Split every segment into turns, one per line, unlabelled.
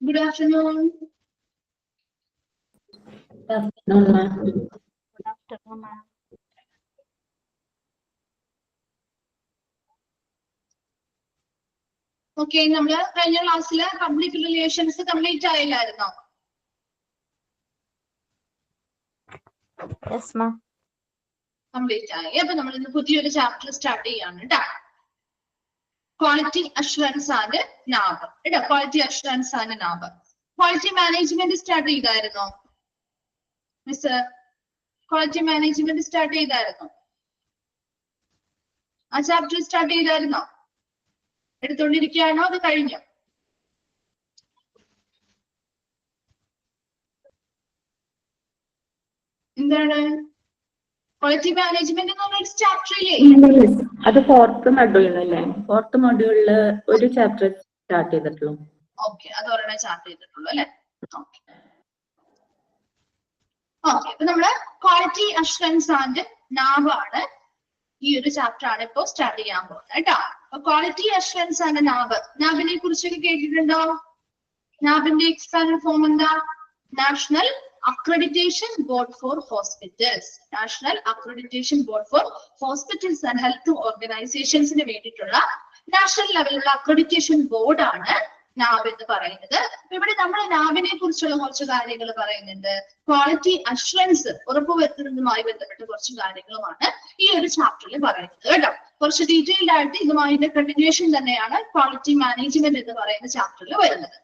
Good afternoon.
Good afternoon, ma'am.
Good afternoon, ma'am.
Okay, നമ്മള് കഴിഞ്ഞ ക്ലാസ്സില് പബ്ലിക് റിലേഷൻസ് കംപ്ലീറ്റ് ആയില്ലായിരുന്നോ?
Yes, ma'am.
കംപ്ലീറ്റ് ആയി. അപ്പൊ നമ്മൾ ഇന്ന് പുതിയൊരു ചാപ്റ്റർ സ്റ്റാർട്ട് ചെയ്യാണ് കേട്ടോ. ക്വാളിറ്റി അഷുറൻസ് ആൻഡ് നാബ് കേട്ടോ. Quality assurance and NABH. Quality management start ചെയ്തായിരുന്നോ മിസ്? ക്വാളിറ്റി മാനേജ്മെന്റ് സ്റ്റാർട്ട് ചെയ്തായിരുന്നോ? ആ ചാപ്റ്റർ സ്റ്റാർട്ട് ചെയ്തായിരുന്നോ? എടുത്തോണ്ടിരിക്കുകയാണോ അത് കഴിഞ്ഞോ? എന്താണ് ക്വാളിറ്റി മാനേജ്മെന്റ് എന്ന് പറഞ്ഞ ചാപ്റ്റർ ഇല്ലേ?
അത് ഫോർത്ത് മൊഡ്യൂളിലല്ലേ? ഫോർത്ത് മൊഡ്യൂളില് ഒരു ചാപ്റ്റർ സ്റ്റാർട്ട് ചെയ്തിട്ടുള്ളൂ.
ഓക്കെ, അത് ഒരെണ്ണം സ്റ്റാർട്ട് ചെയ്തിട്ടുള്ളൂ അല്ലെ? ഓക്കെ, അപ്പൊ നമ്മള് ക്വാളിറ്റി അഷുറൻസ് ആൻഡ് നാബ് ആണ് ഈ ഒരു ചാപ്റ്റർ ആണ് ഇപ്പോ സ്റ്റാർട്ട് ചെയ്യാൻ പോകുന്നത് കേട്ടോ. അപ്പൊ ക്വാളിറ്റി അഷുറൻസ് ആൻഡ് നാബ്. നാബിനെ കുറിച്ചൊക്കെ കേട്ടിട്ടുണ്ടോ? നാബിന്റെ എക്സ്പാൻഡ് ഫോം എന്താ? National accreditation board for hospitals. National accreditation board for hospitals and health ഓർഗനൈസേഷൻസിന് വേണ്ടിയിട്ടുള്ള നാഷണൽ ലെവലിലുള്ള അക്രഡിറ്റേഷൻ ബോർഡാണ് നാബ് എന്ന് പറയുന്നത്. ഇവിടെ നമ്മൾ നാബിനെ കുറിച്ചുള്ള കുറച്ച് കാര്യങ്ങൾ പറയുന്നുണ്ട്. ക്വാളിറ്റി അഷുറൻസ് ഉറപ്പുവരുത്തുന്നതുമായി ബന്ധപ്പെട്ട കുറച്ച് കാര്യങ്ങളുമാണ് ഈ ഒരു ചാപ്റ്ററിൽ പറയുന്നത് കേട്ടോ. കുറച്ച് ഡീറ്റെയിൽഡ് ആയിട്ട് ഇതുമായിട്ട് കണ്ടിന്യൂഷൻ തന്നെയാണ് ക്വാളിറ്റി മാനേജ്മെന്റ് എന്ന് പറയുന്ന ചാപ്റ്ററിൽ വരുന്നത്.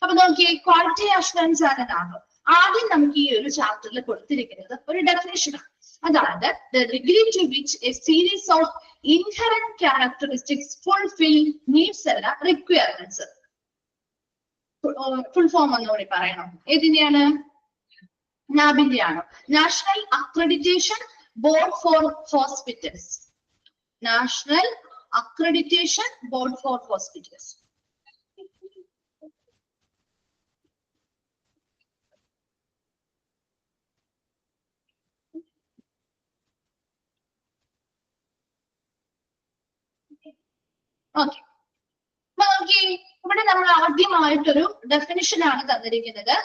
അപ്പൊ നോക്കിയേ, ക്വാളിറ്റി അഷുറൻസ് ആണ് നാബ്. ആദ്യം നമുക്ക് ഈ ഒരു ചാപ്റ്ററിൽ കൊടുത്തിരിക്കുന്നത് ഒരു ഡെഫിനിഷനാണ്. അതായത് the degree to which a series of inherent characteristics fulfill needs അല്ല requirements. ഫുൾ ഫോം ഒന്നുകൂടി പറയണം. ഏതിന്റെയാണ്? നാബിന്റെ ആണോ? National accreditation board for hospitals. National accreditation board for hospitals. Okay, ഇവിടെ നമ്മൾ ആദ്യമായിട്ടൊരു ഡെഫിനിഷൻ ആണ് തന്നിരിക്കുന്നത്.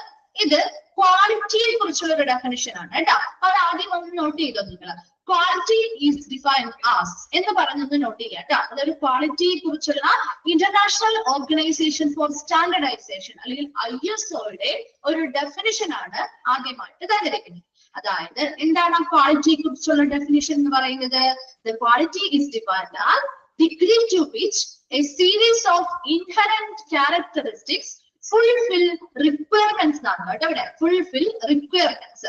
ഇത് ക്വാളിറ്റിയെ കുറിച്ചുള്ള ഒരു ഡെഫിനിഷൻ ആണ് കേട്ടോ. അത് ആദ്യം ഒന്ന് നോട്ട് ചെയ്തോ നിങ്ങൾ. ക്വാളിറ്റി ഈസ് ഡിഫൈൻഡ് ആസ് എന്ന് പറഞ്ഞൊന്ന് നോട്ട് ചെയ്യാം കേട്ടോ. അതൊരു ക്വാളിറ്റിയെ കുറിച്ചുള്ള ഇന്റർനാഷണൽ ഓർഗനൈസേഷൻ ഫോർ സ്റ്റാൻഡർഡൈസേഷൻ അല്ലെങ്കിൽ ISOയുടെ ഒരു ഡെഫിനിഷൻ ആണ് ആദ്യമായിട്ട് തന്നിരിക്കുന്നത്. അതായത് എന്താണ് ആ ക്വാളിറ്റിയെ കുറിച്ചുള്ള ഡെഫിനിഷൻ എന്ന് പറയുന്നത്? The quality is defined as degree to which a series of inherent characteristics fulfill requirements എന്നാണ് കേട്ടോ. ഇവിടെ fulfill requirements,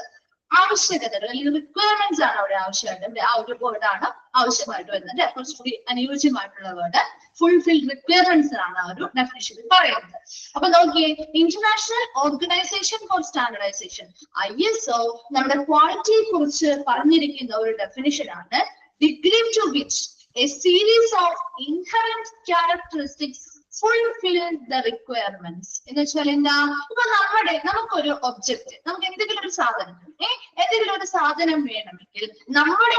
ആവശ്യകതകൾ അല്ലെങ്കിൽ റിക്വയർമെന്റ്സ് ആണ് അവിടെ ആവശ്യമായിട്ട്. ആ ഒരു വേർഡാണ് ആവശ്യമായിട്ട് വരുന്നത്. കുറച്ചുകൂടി അനുയോജ്യമായിട്ടുള്ള വേർഡ് ഫുൾഫിൽ റിക്വയർമെന്റ്സ് ആണ് ആ ഒരു ഡെഫിനിഷനിൽ പറയുന്നത്. അപ്പൊ നോക്കിയേ, international organization for standardization ISO നമ്മുടെ ക്വാളിറ്റിയെ കുറിച്ച് പറഞ്ഞിരിക്കുന്ന ഒരു ഡെഫിനിഷൻ ആണ്. Degree to which a series of inherent characteristics fulfill the requirements. എന്ന് വെച്ചാൽ എന്താ? ഇപ്പൊ നമുക്കൊരു ഒബ്ജക്റ്റ്, നമുക്ക് എന്തെങ്കിലും ഒരു സാധനം എന്തെങ്കിലും ഒരു സാധനം വേണമെങ്കിൽ നമ്മുടെ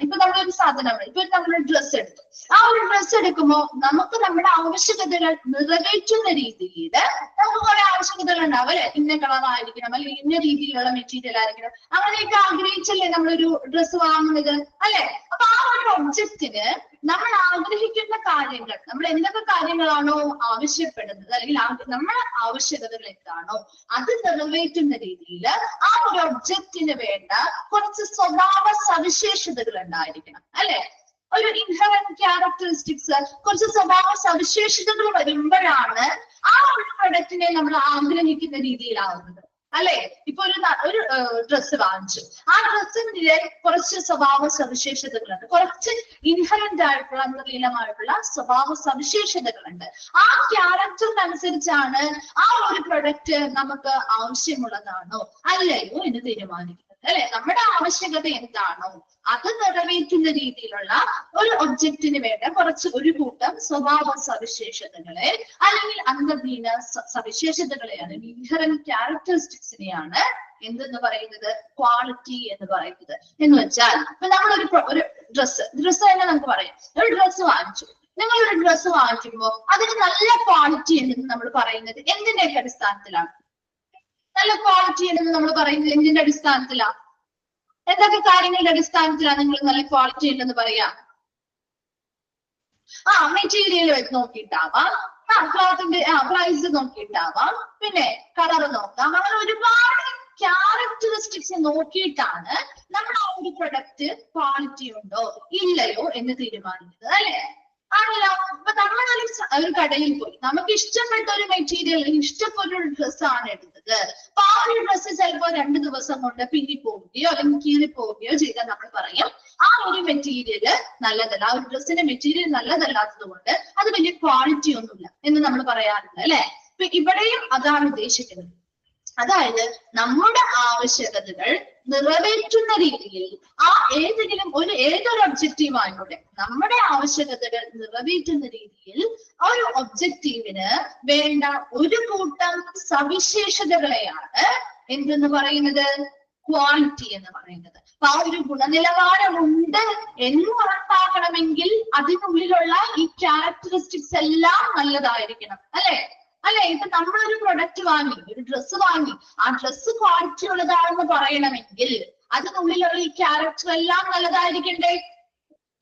ഇപ്പൊ നമ്മളൊരു സാധനം, ഇപ്പൊ നമ്മളൊരു ഡ്രസ്സ് എടുത്തു. ആ ഒരു ഡ്രസ്സ് എടുക്കുമ്പോൾ നമുക്ക് നമ്മുടെ ആവശ്യകതകൾ നിറവേറ്റുന്ന രീതിയിൽ നമുക്ക് കുറെ ആവശ്യകതകൾ ഉണ്ടാവും അല്ലെ? ഇന്ന കളറായിരിക്കണം അല്ലെങ്കിൽ ഇന്ന രീതിയിലുള്ള മെറ്റീരിയൽ ആയിരിക്കണം. അങ്ങനെയൊക്കെ ആഗ്രഹിച്ചല്ലേ നമ്മളൊരു ഡ്രസ്സ് വാങ്ങുന്നത് അല്ലെ? അപ്പൊ ആ ഒരു ഒബ്ജക്റ്റിന് നമ്മൾ ആഗ്രഹിക്കുന്ന കാര്യങ്ങൾ, നമ്മൾ എന്തൊക്കെ കാര്യങ്ങളാണോ ആവശ്യപ്പെടുന്നത് അല്ലെങ്കിൽ നമ്മുടെ ആവശ്യകതകൾ എന്താണോ അത് നിറവേറ്റുന്ന രീതിയിൽ ആ ഒരു ഒബ്ജക്റ്റിന് വേണ്ട കുറച്ച് സ്വഭാവ സവിശേഷതകൾ ഉണ്ടായിരിക്കണം അല്ലെ? ഒരു ഇൻഹറന്റ് ക്യാരക്ടറിസ്റ്റിക്സ്, കുറച്ച് സ്വഭാവ സവിശേഷതകൾ വരുമ്പോഴാണ് ആ ഒരു പ്രൊഡക്റ്റിനെ നമ്മൾ ആഗ്രഹിക്കുന്ന രീതിയിലാവുന്നത് അല്ലെ? ഇപ്പൊ ഒരു ഡ്രസ്സ് വാങ്ങിച്ചു. ആ ഡ്രസ്സിന്റെ കുറച്ച് സ്വഭാവ സവിശേഷതകളുണ്ട്, കുറച്ച് ഇൻഹറന്റ് ആയിട്ടുള്ള അന്തർലീനമായിട്ടുള്ള സ്വഭാവ സവിശേഷതകളുണ്ട്. ആ ക്യാരക്ടറിനനുസരിച്ചാണ് ആ ഒരു പ്രൊഡക്റ്റ് നമുക്ക് ആവശ്യമുള്ളതാണോ അല്ലയോ എന്ന് തീരുമാനിക്കുന്നത് അല്ലെ? നമ്മുടെ ആവശ്യകത എന്താണോ അത് നിറവേറ്റുന്ന രീതിയിലുള്ള ഒരു ഒബ്ജക്റ്റിന് വേണ്ട ഒരു കൂട്ടം സ്വഭാവ സവിശേഷതകളെ അല്ലെങ്കിൽ അന്തർലീന സവിശേഷതകളെയാണ്, ഇൻഹറന്റ് ക്യാരക്ടറിസ്റ്റിക്സിനെയാണ് എന്തെന്ന് പറയുന്നത്? ക്വാളിറ്റി എന്ന് പറയുന്നത്. എന്ന് വെച്ചാൽ ഇപ്പൊ നമ്മളൊരു ഡ്രസ്സ് തന്നെ നമുക്ക് പറയാം. ഒരു ഡ്രസ്സ് വാങ്ങിച്ചു. നിങ്ങളൊരു ഡ്രസ്സ് വാങ്ങിക്കുമ്പോൾ അതിന് നല്ല ക്വാളിറ്റി ഉണ്ടെന്ന് നമ്മൾ പറയുന്നത് എന്തിന്റെയൊക്കെ അടിസ്ഥാനത്തിലാണ്? നല്ല ക്വാളിറ്റി ഉണ്ടെന്ന് നമ്മൾ പറയുന്നത് എന്തിന്റെ അടിസ്ഥാനത്തിലാണ്? എന്തൊക്കെ കാര്യങ്ങളുടെ അടിസ്ഥാനത്തിലാണ് നിങ്ങൾ നല്ല ക്വാളിറ്റി ഉണ്ടെന്ന് പറയാ? മെറ്റീരിയൽ വെച്ച് നോക്കിയിട്ടാവാം, ക്ലോത്തിന്റെ പ്രൈസ് നോക്കിയിട്ടാവാം, പിന്നെ കളർ നോക്കാം. അങ്ങനെ ഒരുപാട് ക്യാരക്ടറിസ്റ്റിക്സ് നോക്കിയിട്ടാണ് നമ്മൾ ആ ഒരു പ്രൊഡക്റ്റ് ക്വാളിറ്റി ഉണ്ടോ ഇല്ലയോ എന്ന് തീരുമാനിക്കുന്നത്, അല്ലെ? ആണല്ലോ. അപ്പൊ നമ്മൾ ഒരു കടയിൽ പോയി നമുക്ക് ഇഷ്ടപ്പെട്ട ഒരു മെറ്റീരിയൽ, ഇഷ്ടപ്പെട്ട ഒരു ഡ്രസ്സാണ് എടുത്തത്. അപ്പൊ ആ ഒരു ഡ്രസ്സ് ചിലപ്പോ 2 ദിവസം കൊണ്ട് പിന്നിപ്പോവുകയോ അല്ലെങ്കിൽ കീറിപ്പോവുകയോ ചെയ്താൽ നമ്മൾ പറയും ആ ഒരു മെറ്റീരിയൽ നല്ലതല്ല, ആ ഒരു ഡ്രസ്സിന്റെ മെറ്റീരിയൽ നല്ലതല്ലാത്തത് കൊണ്ട് അത് വലിയ ക്വാളിറ്റി ഒന്നുമില്ല എന്ന് നമ്മൾ പറയാറുണ്ട്, അല്ലെ? ഇപ്പൊ ഇവിടെയും അതാണ് ഉദ്ദേശിക്കുന്നത്. അതായത് നമ്മുടെ ആവശ്യകതകൾ നിറവേറ്റുന്ന രീതിയിൽ ഏതൊരു ഒബ്ജക്റ്റീവ് ആയിക്കോട്ടെ, നമ്മുടെ ആവശ്യകതകൾ നിറവേറ്റുന്ന രീതിയിൽ ഒരു ഒബ്ജക്റ്റീവിന് വേണ്ട ഒരു കൂട്ടം സവിശേഷതകളെയാണ് എന്തെന്ന് പറയുന്നത്? ക്വാളിറ്റി എന്ന് പറയുന്നത്. അപ്പൊ ആ ഒരു ഗുണനിലവാരമുണ്ട് എന്ന് ഉറപ്പാക്കണമെങ്കിൽ അതിനുള്ളിലുള്ള ഈ ക്യാരക്ടറിസ്റ്റിക്സ് എല്ലാം നല്ലതായിരിക്കണം, അല്ലെ? ഇപ്പൊ നമ്മളൊരു പ്രൊഡക്റ്റ് വാങ്ങി, ഒരു ഡ്രസ്സ് വാങ്ങി, ആ ഡ്രസ്സ് ക്വാളിറ്റി ഉള്ളതാണെന്ന് പറയണമെങ്കിൽ അതിനുള്ളിലുള്ള ഈ ക്യാരക്ടർ എല്ലാം നല്ലതായിരിക്കണ്ടേ,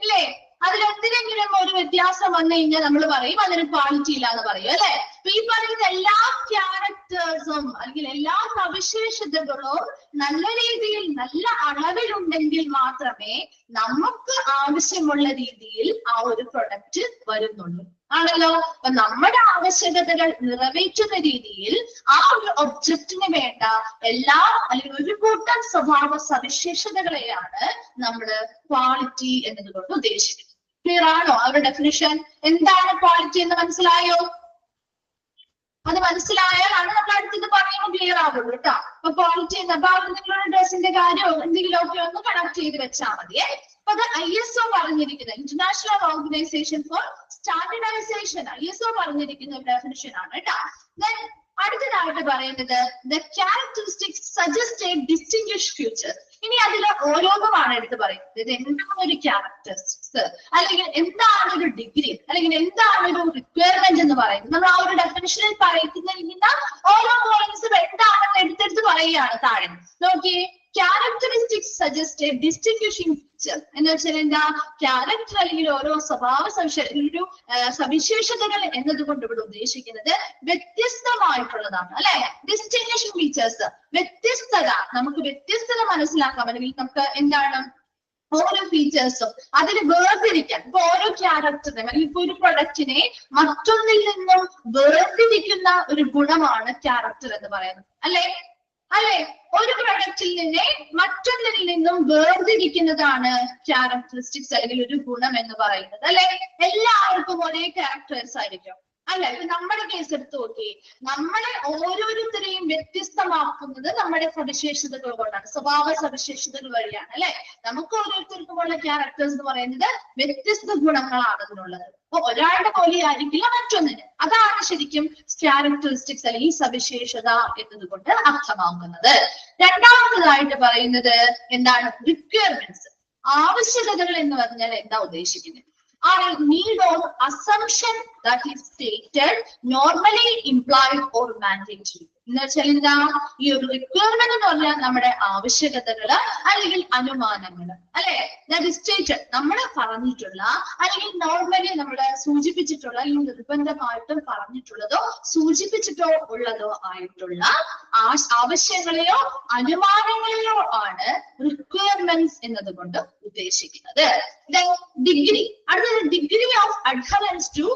ഇല്ലേ? അതിലെന്തിനെങ്കിലും ഒരു വ്യത്യാസം വന്നു കഴിഞ്ഞാൽ നമ്മൾ പറയും അതിന് ക്വാളിറ്റി ഇല്ല എന്ന് പറയും, അല്ലെ? അപ്പൊ ഈ പറയുന്ന എല്ലാ ക്യാരക്ടേഴ്സും അല്ലെങ്കിൽ എല്ലാ സവിശേഷതകളും നല്ല രീതിയിൽ നല്ല അളവിലുണ്ടെങ്കിൽ മാത്രമേ നമുക്ക് ആവശ്യമുള്ള രീതിയിൽ ആ ഒരു പ്രൊഡക്റ്റ് വരുന്നുള്ളൂ, ആണല്ലോ. അപ്പൊ നമ്മുടെ ആവശ്യകതകൾ നിറവേറ്റുന്ന രീതിയിൽ ആ ഒരു ഒബ്ജക്റ്റിന് വേണ്ട എല്ലാ അല്ലെങ്കിൽ ഒരു കൂട്ടം സ്വഭാവ സവിശേഷതകളെയാണ് നമ്മൾ ക്വാളിറ്റി എന്നതുകൊണ്ട് ഉദ്ദേശിക്കുന്നത്. ക്ലിയർ ആണോ? അവരുടെ ഡെഫിനിഷൻ എന്താണ് ക്വാളിറ്റി എന്ന് മനസ്സിലായോ? അത് മനസ്സിലായാലാണ് നമ്മൾ അടുത്തത് പറയുമ്പോൾ ക്ലിയർ ആവുള്ളൂ കേട്ടോ. അപ്പൊ ക്വാളിറ്റി അപ്പൊ നിങ്ങളുടെ ഡ്രസ്സിന്റെ കാര്യമോ എന്തെങ്കിലുമൊക്കെ ഒന്ന് കണക്ട് ചെയ്ത് വെച്ചാൽ മതിയേ. അപ്പൊ അത് ISO പറഞ്ഞിരിക്കുന്നത് international organization for standardization ISO പറഞ്ഞിരിക്കുന്ന ഒരു ഡെഫിനിഷൻ ആണ് കേട്ടോ. അടുത്തതായിട്ട് പറയുന്നത് the characteristics suggest a distinguished future. ഇനി അതിൽ ഓരോന്നുമാണ് എടുത്ത് പറയുന്നത്. ഇത് എന്താണ് ഒരു ക്യാരക്ടറിസ്റ്റിക്സ്, അല്ലെങ്കിൽ എന്താണ് ഒരു ഡിഗ്രി, അല്ലെങ്കിൽ എന്താണ് ഒരു റിക്വയർമെന്റ് എന്ന് പറയുന്നത്. നമ്മൾ ആ ഒരു ഡെഫിനിഷനിൽ പറയുന്ന ഓരോ പോയിന്റ്സും എന്താണെന്ന് എടുത്തെടുത്ത് പറയുകയാണ് താഴെ. നോക്കിയേ, ക്യാരക്ടറിസ്റ്റിക്സ് സജസ്റ്റ് എ ഡിസ്റ്റിങ്വിഷിംഗ് ഫീച്ചർ എന്ന് വെച്ചാൽ എന്താ? ക്യാരക്ടർ അല്ലെങ്കിൽ ഓരോ സവിശേഷതകൾ എന്നതുകൊണ്ട് ഇവിടെ ഉദ്ദേശിക്കുന്നത് വ്യത്യസ്തമായിട്ടുള്ളതാണ്, അല്ലെ? ഡിസ്റ്റിങ്വിഷിംഗ് ഫീച്ചേഴ്സ്, വ്യത്യസ്തത. നമുക്ക് വ്യത്യസ്തത മനസ്സിലാക്കാം, അല്ലെങ്കിൽ നമുക്ക് എന്താണ് ഓരോ ഫീച്ചേഴ്സും അതിന് വേർതിരിക്കാൻ. ഇപ്പൊ ഓരോ ക്യാരക്ടറിനെ അല്ലെങ്കിൽ ഇപ്പൊ ഒരു പ്രൊഡക്റ്റിനെ മറ്റൊന്നിൽ നിന്നും വേർതിരിക്കുന്ന ഒരു ഗുണമാണ് ക്യാരക്ടർ എന്ന് പറയുന്നത്, അല്ലെ? ഒരു പ്രൊഡക്റ്റിൽ നിന്നെ മറ്റൊന്നിൽ നിന്നും വേർതിരിക്കുന്നതാണ് ക്യാരക്ടറിസ്റ്റിക്സ് അല്ലെങ്കിൽ ഒരു ഗുണം എന്ന് പറയുന്നത്, അല്ലെ? എല്ലാവർക്കും ഒരേ ക്യാരക്ടേഴ്സ് ആയിരിക്കും, അല്ലെ? ഇപ്പൊ നമ്മുടെ കേസ് എടുത്ത് നോക്കി, നമ്മളെ ഓരോരുത്തരെയും വ്യത്യസ്തമാക്കുന്നത് നമ്മുടെ സവിശേഷതകൾ കൊണ്ടാണ്, സ്വഭാവ സവിശേഷതകൾ വഴിയാണ്, അല്ലെ? നമുക്ക് ഓരോരുത്തർക്കുമുള്ള ക്യാരക്ടേഴ്സ് എന്ന് പറയുന്നത് വ്യത്യസ്ത ഗുണങ്ങളാണ് അതിനുള്ളത്. അപ്പൊ ഒരാളുടെ പോലെ ആയിരിക്കില്ല മറ്റൊന്നിന്. അതാണ് ശരിക്കും ക്യാരക്ടറിസ്റ്റിക്സ് അല്ലെങ്കിൽ സവിശേഷത എന്നതുകൊണ്ട് അർത്ഥമാക്കുന്നത്. രണ്ടാമതായിട്ട് പറയുന്നത് എന്താണ്? റിക്വയർമെന്റ്സ്. ആവശ്യകതകൾ എന്ന് പറഞ്ഞാൽ എന്താ ഉദ്ദേശിക്കുന്നത്? are a need or assumption that is stated, normally implied or mandatory. എന്ന് വെച്ചാൽ എന്താ? ഈ ഒരു റിക്വയർമെന്റ് എന്ന് പറഞ്ഞാൽ നമ്മുടെ ആവശ്യകതകള് അല്ലെങ്കിൽ അനുമാനങ്ങള്, അല്ലെ? ദാറ്റ് ഇസ് സ്റ്റേറ്റഡ്, നമ്മൾ പറഞ്ഞിട്ടുള്ള അല്ലെങ്കിൽ നോർമലി നമ്മള് സൂചിപ്പിച്ചിട്ടുള്ള അല്ലെങ്കിൽ നിർബന്ധമായിട്ടും പറഞ്ഞിട്ടുള്ളതോ സൂചിപ്പിച്ചിട്ടോ ഉള്ളതോ ആയിട്ടുള്ള ആവശ്യങ്ങളെയോ അനുമാനങ്ങളെയോ ആണ് റിക്വയർമെന്റ്സ് എന്നതുകൊണ്ട് ഉദ്ദേശിക്കുന്നത്. ഡിഗ്രി, അടുത്തത് degree of adherence to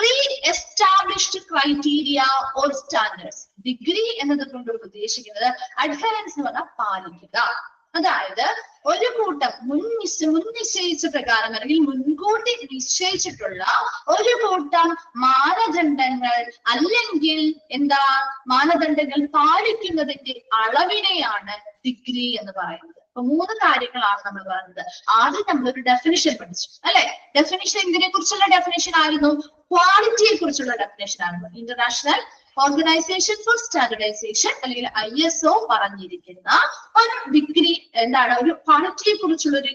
pre-established criteria or standards. Degree എന്നതുകൊണ്ട് ഉദ്ദേശിക്കുന്നത് അഡ്ഹറൻസ് എന്ന് പറഞ്ഞാൽ പാലിക്കുക. അതായത് ഒരു കൂട്ടം മുൻനിശ്ചയിച്ച പ്രകാരം അല്ലെങ്കിൽ മുൻകൂട്ടി നിശ്ചയിച്ചിട്ടുള്ള ഒരു കൂട്ടം മാനദണ്ഡങ്ങൾ അല്ലെങ്കിൽ മാനദണ്ഡങ്ങൾ പാലിക്കുന്നതിന്റെ അളവിനെയാണ് ഡിഗ്രി എന്ന് പറയുന്നത്. അപ്പൊ 3 കാര്യങ്ങളാണ് നമ്മൾ പറഞ്ഞത്. ആദ്യം നമ്മളൊരു ഡെഫിനിഷൻ പഠിച്ചു അല്ലെ. ഡെഫിനിഷൻ എന്തിനെ കുറിച്ചുള്ള ഡെഫിനിഷൻ ആയിരുന്നു? ക്വാളിറ്റിയെ കുറിച്ചുള്ള ഡെഫിനിഷൻ ആയിരുന്നു. ഇന്റർനാഷണൽ ഓർഗനൈസേഷൻ ഫോർ സ്റ്റാൻഡർഡൈസേഷൻ അല്ലെങ്കിൽ ISO പറഞ്ഞിരിക്കുന്ന ഒരു ഡിഗ്രി എന്താണ്, ഒരു ക്വാളിറ്റിയെ കുറിച്ചുള്ള ഒരു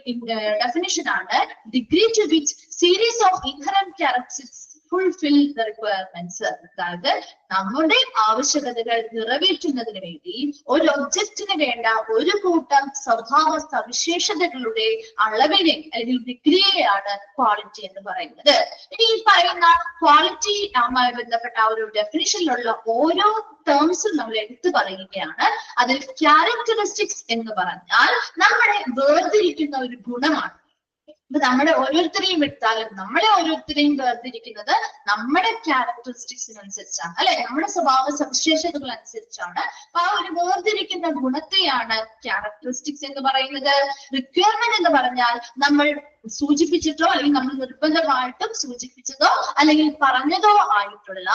ഡെഫിനിഷൻ ആണ്. Degree to which series of inherent characteristics fulfil the requirements. അതായത് നമ്മുടെ ആവശ്യകതകൾ നിറവേറ്റുന്നതിന് വേണ്ടി ഒരു ഒബ്ജക്റ്റിന് വേണ്ട ഒരു കൂട്ടം സ്വഭാവ സവിശേഷതകളുടെ അളവിനെ അല്ലെങ്കിൽ ഡിഗ്രിയെയാണ് ക്വാളിറ്റി എന്ന് പറയുന്നത്. ഇനി ഈ പറയുന്ന ക്വാളിറ്റി ആയി ബന്ധപ്പെട്ട ഒരു ഡെഫിനിഷനിലുള്ള ഓരോ ടേംസും നമ്മൾ എടുത്തു പറയുകയാണ്. അതിൽ ക്യാരക്ടറിസ്റ്റിക്സ് എന്ന് പറഞ്ഞാൽ നമ്മളെ വേർതിരിക്കുന്ന ഒരു ഗുണമാണ്. ഇപ്പൊ നമ്മളെ ഓരോരുത്തരെയും എടുത്താലും നമ്മളെ ഓരോരുത്തരെയും വേർതിരിക്കുന്നത് നമ്മുടെ ക്യാരക്ടറിസ്റ്റിക്സിനനുസരിച്ചാണ് അല്ലെ, നമ്മുടെ സ്വഭാവ സവിശേഷതകൾ അനുസരിച്ചാണ്. അപ്പൊ ആ ഒരു വേർതിരിക്കുന്ന ഗുണത്തെയാണ് ക്യാരക്ടറിസ്റ്റിക്സ് എന്ന് പറയുന്നത്. റിക്വയർമെന്റ് എന്ന് പറഞ്ഞാൽ നമ്മൾ സൂചിപ്പിച്ചിട്ടോ അല്ലെങ്കിൽ നമ്മൾ നിർബന്ധമായിട്ടും സൂചിപ്പിച്ചതോ അല്ലെങ്കിൽ പറഞ്ഞതോ ആയിട്ടുള്ള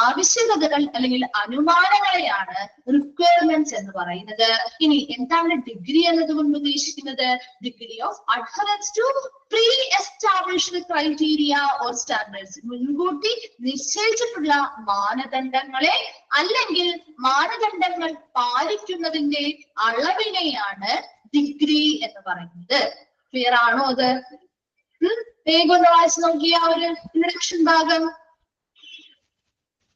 ആവശ്യകതകൾ അല്ലെങ്കിൽ അനുമാനങ്ങളെയാണ് റിക്വയർമെന്റ്സ് എന്ന് പറയുന്നത്. ഇനി എന്താണ് ഡിഗ്രി എന്നതുകൊണ്ട് ഉദ്ദേശിക്കുന്നത്? Degree of adherence to pre-established criteria or standards. മുൻകൂട്ടി നിശ്ചയിച്ചിട്ടുള്ള മാനദണ്ഡങ്ങളെ അല്ലെങ്കിൽ മാനദണ്ഡങ്ങൾ പാലിക്കുന്നതിന്റെ അളവിനെയാണ് ഡിഗ്രി എന്ന് പറയുന്നത്. ക്ലിയർ ആണോ അത്? വേഗം ഒന്ന് വായിച്ചു നോക്കിയ ഒരു ഇൻട്രഡക്ഷൻ ഭാഗം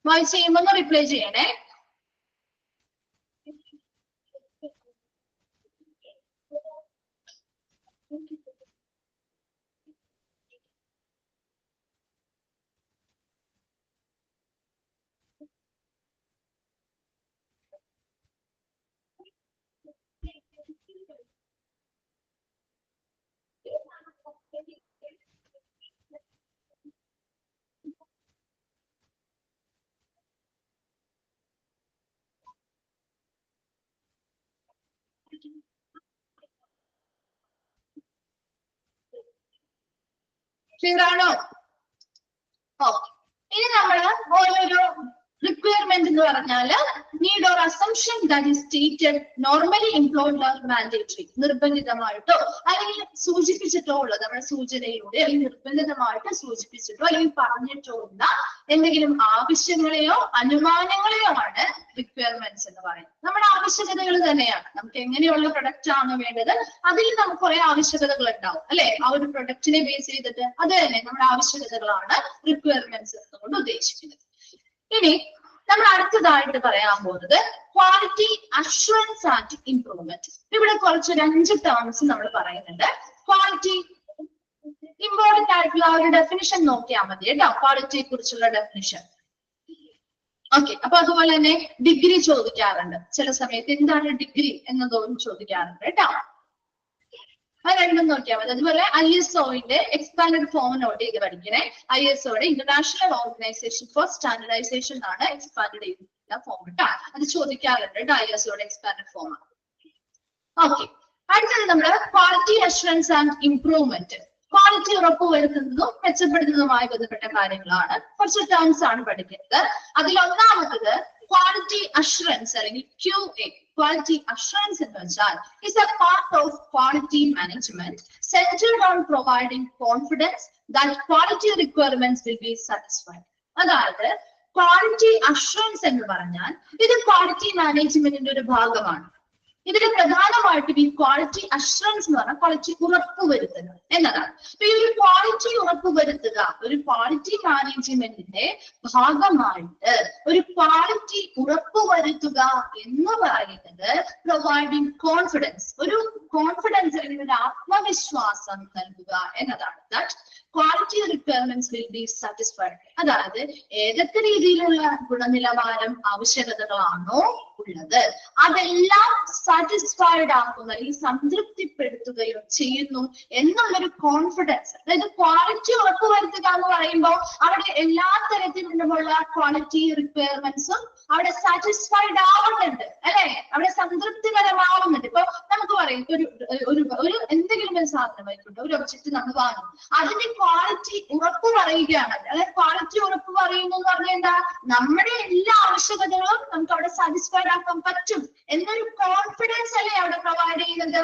വായിച്ച് ചെയ്യുമ്പോൾ റിപ്ലൈ ചെയ്യണേ. ക്ലിയർ ആണോ? ഓക്കെ. ഇനി നമ്മള് ഓരോരോ റിക്വയർമെന്റ് എന്ന് പറഞ്ഞാല് need or assumption that is stated normally employed or mandatory. നിർബന്ധിതമായിട്ടോ അല്ലെങ്കിൽ സൂചിപ്പിച്ചിട്ടോ ഉള്ളത്, നമ്മുടെ സൂചനയിലൂടെ അല്ലെങ്കിൽ നിർബന്ധിതമായിട്ട് സൂചിപ്പിച്ചിട്ടോ അല്ലെങ്കിൽ പറഞ്ഞിട്ടോ ഉള്ള എന്തെങ്കിലും ആവശ്യങ്ങളെയോ അനുമാനങ്ങളെയോ ആണ് റിക്വയർമെന്റ്സ് എന്ന് പറയുന്നത്. നമ്മുടെ ആവശ്യകതകൾ തന്നെയാണ്. നമുക്ക് എങ്ങനെയുള്ള പ്രൊഡക്റ്റ് ആണ് വേണ്ടത്, അതിൽ നമുക്ക് കുറെ ആവശ്യകതകൾ ഉണ്ടാവും അല്ലെ. ആ ഒരു പ്രൊഡക്റ്റിനെ ബേസ് ചെയ്തിട്ട് അത് തന്നെ നമ്മുടെ ആവശ്യകതകളാണ് റിക്വയർമെന്റ്സ് എന്നുകൊണ്ട് ഉദ്ദേശിക്കുന്നത്. ഇനി നമ്മൾ അടുത്തതായിട്ട് പറയാൻ പോകുന്നത് ക്വാളിറ്റി അഷ്വറൻസ് ആൻഡ് ഇംപ്രൂവ്മെന്റ്. ഇവിടെ കുറച്ച് 5 ടേംസ് നമ്മൾ പറയുന്നുണ്ട്. ക്വാളിറ്റി ഇമ്പോർട്ടന്റ് ആയിട്ടുള്ള ഒരു ഡെഫിനിഷൻ നോക്കിയാൽ മതി കേട്ടോ, ക്വാളിറ്റിയെ കുറിച്ചുള്ള ഡെഫിനിഷൻ. ഓക്കെ. അപ്പൊ അതുപോലെ തന്നെ ഡിഗ്രി ചോദിക്കാറുണ്ട് ചില സമയത്ത്. എന്താണ് ഡിഗ്രി എന്നതും ചോദിക്കാറുണ്ട് കേട്ടോ. അത് രണ്ടും നോക്കിയാൽ മതി. അതുപോലെ ISOന്റെ എക്സ്പാൻഡഡ് ഫോം നോട്ട് ചെയ്ത് പഠിക്കണേ. ISOയുടെ ഇന്റർനാഷണൽ ഓർഗനൈസേഷൻ ഫോർ സ്റ്റാൻഡർഡൈസേഷൻ ആണ് എക്സ്പാൻഡഡ് ചെയ്തിട്ടുള്ള ഫോം കേട്ടോ. അത് ചോദിക്കാറുണ്ട് കേട്ടോ, ISOയുടെ എക്സ്പാൻഡഡ് ഫോം. ഓക്കെ. അടുത്തത് നമ്മള് ക്വാളിറ്റി അഷ്വറൻസ് ആൻഡ് ഇംപ്രൂവ്മെന്റ്. ക്വാളിറ്റി ഉറപ്പുവരുത്തുന്നതും മെച്ചപ്പെടുത്തുന്നതുമായി ബന്ധപ്പെട്ട കാര്യങ്ങളാണ്. കുറച്ച് ടേംസ് ആണ് പഠിക്കുന്നത്. അതിലൊന്നാമത്തത് ക്വാളിറ്റി അഷ്വറൻസ് അല്ലെങ്കിൽ QA. Quality assurance എന്ന് വെച്ചാൽ is a part of quality management centered on providing confidence that quality requirements will be satisfied. അതായത് ക്വാളിറ്റി അഷ്വറൻസ് എന്ന് പറഞ്ഞാൽ ഇത് ക്വാളിറ്റി മാനേജ്മെന്റിന്റെ ഒരു ഭാഗമാണ്. ഇതിൽ പ്രധാനമായിട്ടും ഈ ക്വാളിറ്റി അഷ്വറൻസ് എന്ന് പറഞ്ഞാൽ ക്വാളിറ്റി ഉറപ്പുവരുത്തുക എന്നതാണ്. അപ്പൊ ഈ ഒരു ക്വാളിറ്റി ഉറപ്പുവരുത്തുക ഒരു ക്വാളിറ്റി മാനേജ്മെന്റിന്റെ ഭാഗമായിട്ട് ഒരു ക്വാളിറ്റി ഉറപ്പുവരുത്തുക എന്ന് പറയുന്നത് പ്രൊവൈഡിങ് കോൺഫിഡൻസ്, ഒരു കോൺഫിഡൻസ് അല്ലെങ്കിൽ ഒരു ആത്മവിശ്വാസം നൽകുക എന്നതാണ്. That quality requirements will be satisfied. അതായത് ഏതൊക്കെ രീതിയിലുള്ള ഗുണനിലവാരം ആവശ്യകതകളാണോ ഉള്ളത് അതെല്ലാം സാറ്റിസ്ഫൈഡ് ആക്കുന്ന അല്ലെങ്കിൽ സംതൃപ്തിപ്പെടുത്തുകയോ ചെയ്യുന്നു എന്നുള്ളൊരു കോൺഫിഡൻസ്. അതായത് ക്വാളിറ്റി ഉറപ്പുവരുത്തുക എന്ന് പറയുമ്പോൾ അവിടെ എല്ലാ തരത്തിലുള്ള ക്വാളിറ്റി റിക്വയർമെന്റ്സും അവിടെ സാറ്റിസ്ഫൈഡ് ആവുന്നുണ്ട് അല്ലെ, അവിടെ സംതൃപ്തികരമാവുന്നുണ്ട്. ഇപ്പൊ നമുക്ക് പറയും ഒരു എന്തെങ്കിലും ഒരു സാധനം ആയിക്കോട്ടെ, ഒരു ഒബ്ജക്റ്റ് നമ്മൾ വാങ്ങും, അതിന്റെ ക്വാളിറ്റി ഉറപ്പ് പറയുകയാണ്. അതായത് ക്വാളിറ്റി ഉറപ്പ് പറയുന്നു എന്ന് പറഞ്ഞാൽ എന്താ, നമ്മുടെ എല്ലാ ആവശ്യകതകളും നമുക്ക് അവിടെ സാറ്റിസ്ഫൈഡ് ആക്കാൻ പറ്റും എന്നൊരു കോൺഫിഡൻസ് അല്ലേ അവിടെ പ്രൊവൈഡ് ചെയ്യുന്നത്.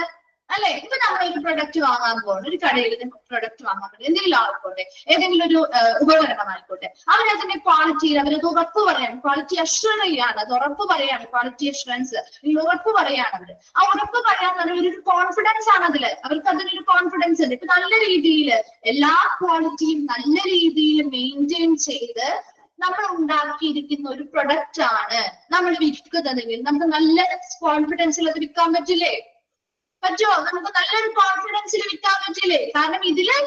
അല്ലെ? ഇപ്പൊ നമ്മൾ ഒരു പ്രൊഡക്റ്റ് വാങ്ങാൻ പോകണം, ഒരു കടയിൽ പ്രൊഡക്റ്റ് വാങ്ങാൻ പോകും, എന്തെങ്കിലും ആയിക്കോട്ടെ, ഏതെങ്കിലും ഒരു ഉപകരണം ആയിക്കോട്ടെ, അവരതിന്റെ ക്വാളിറ്റി അവരത് ഉറപ്പ് പറയാണ്, ക്വാളിറ്റി അഷ്വർ ചെയ്യാണ്, അത് ഉറപ്പ് പറയാണ്, ക്വാളിറ്റി അഷ്വറൻസ് ഉറപ്പ് പറയാണ് അവര്. ആ ഉറപ്പ് പറയാൻ ഒരു കോൺഫിഡൻസ് ആണ് അതില്, അവർക്ക് അതിനൊരു കോൺഫിഡൻസ് ഉണ്ട്. ഇപ്പൊ നല്ല രീതിയിൽ എല്ലാ ക്വാളിറ്റിയും നല്ല രീതിയിൽ മെയിൻറ്റെയിൻ ചെയ്ത് നമ്മൾ ഉണ്ടാക്കിയിരിക്കുന്ന ഒരു പ്രൊഡക്റ്റ് ആണ് നമ്മൾ വിൽക്കുന്നതെങ്കിൽ നമുക്ക് നല്ല കോൺഫിഡൻസിൽ അത് വിൽക്കാൻ പറ്റില്ലേ? പറ്റുമോ? നമുക്ക് നല്ലൊരു കോൺഫിഡൻസിൽ വിൽക്കാൻ പറ്റില്ലേ? കാരണം ഇതില്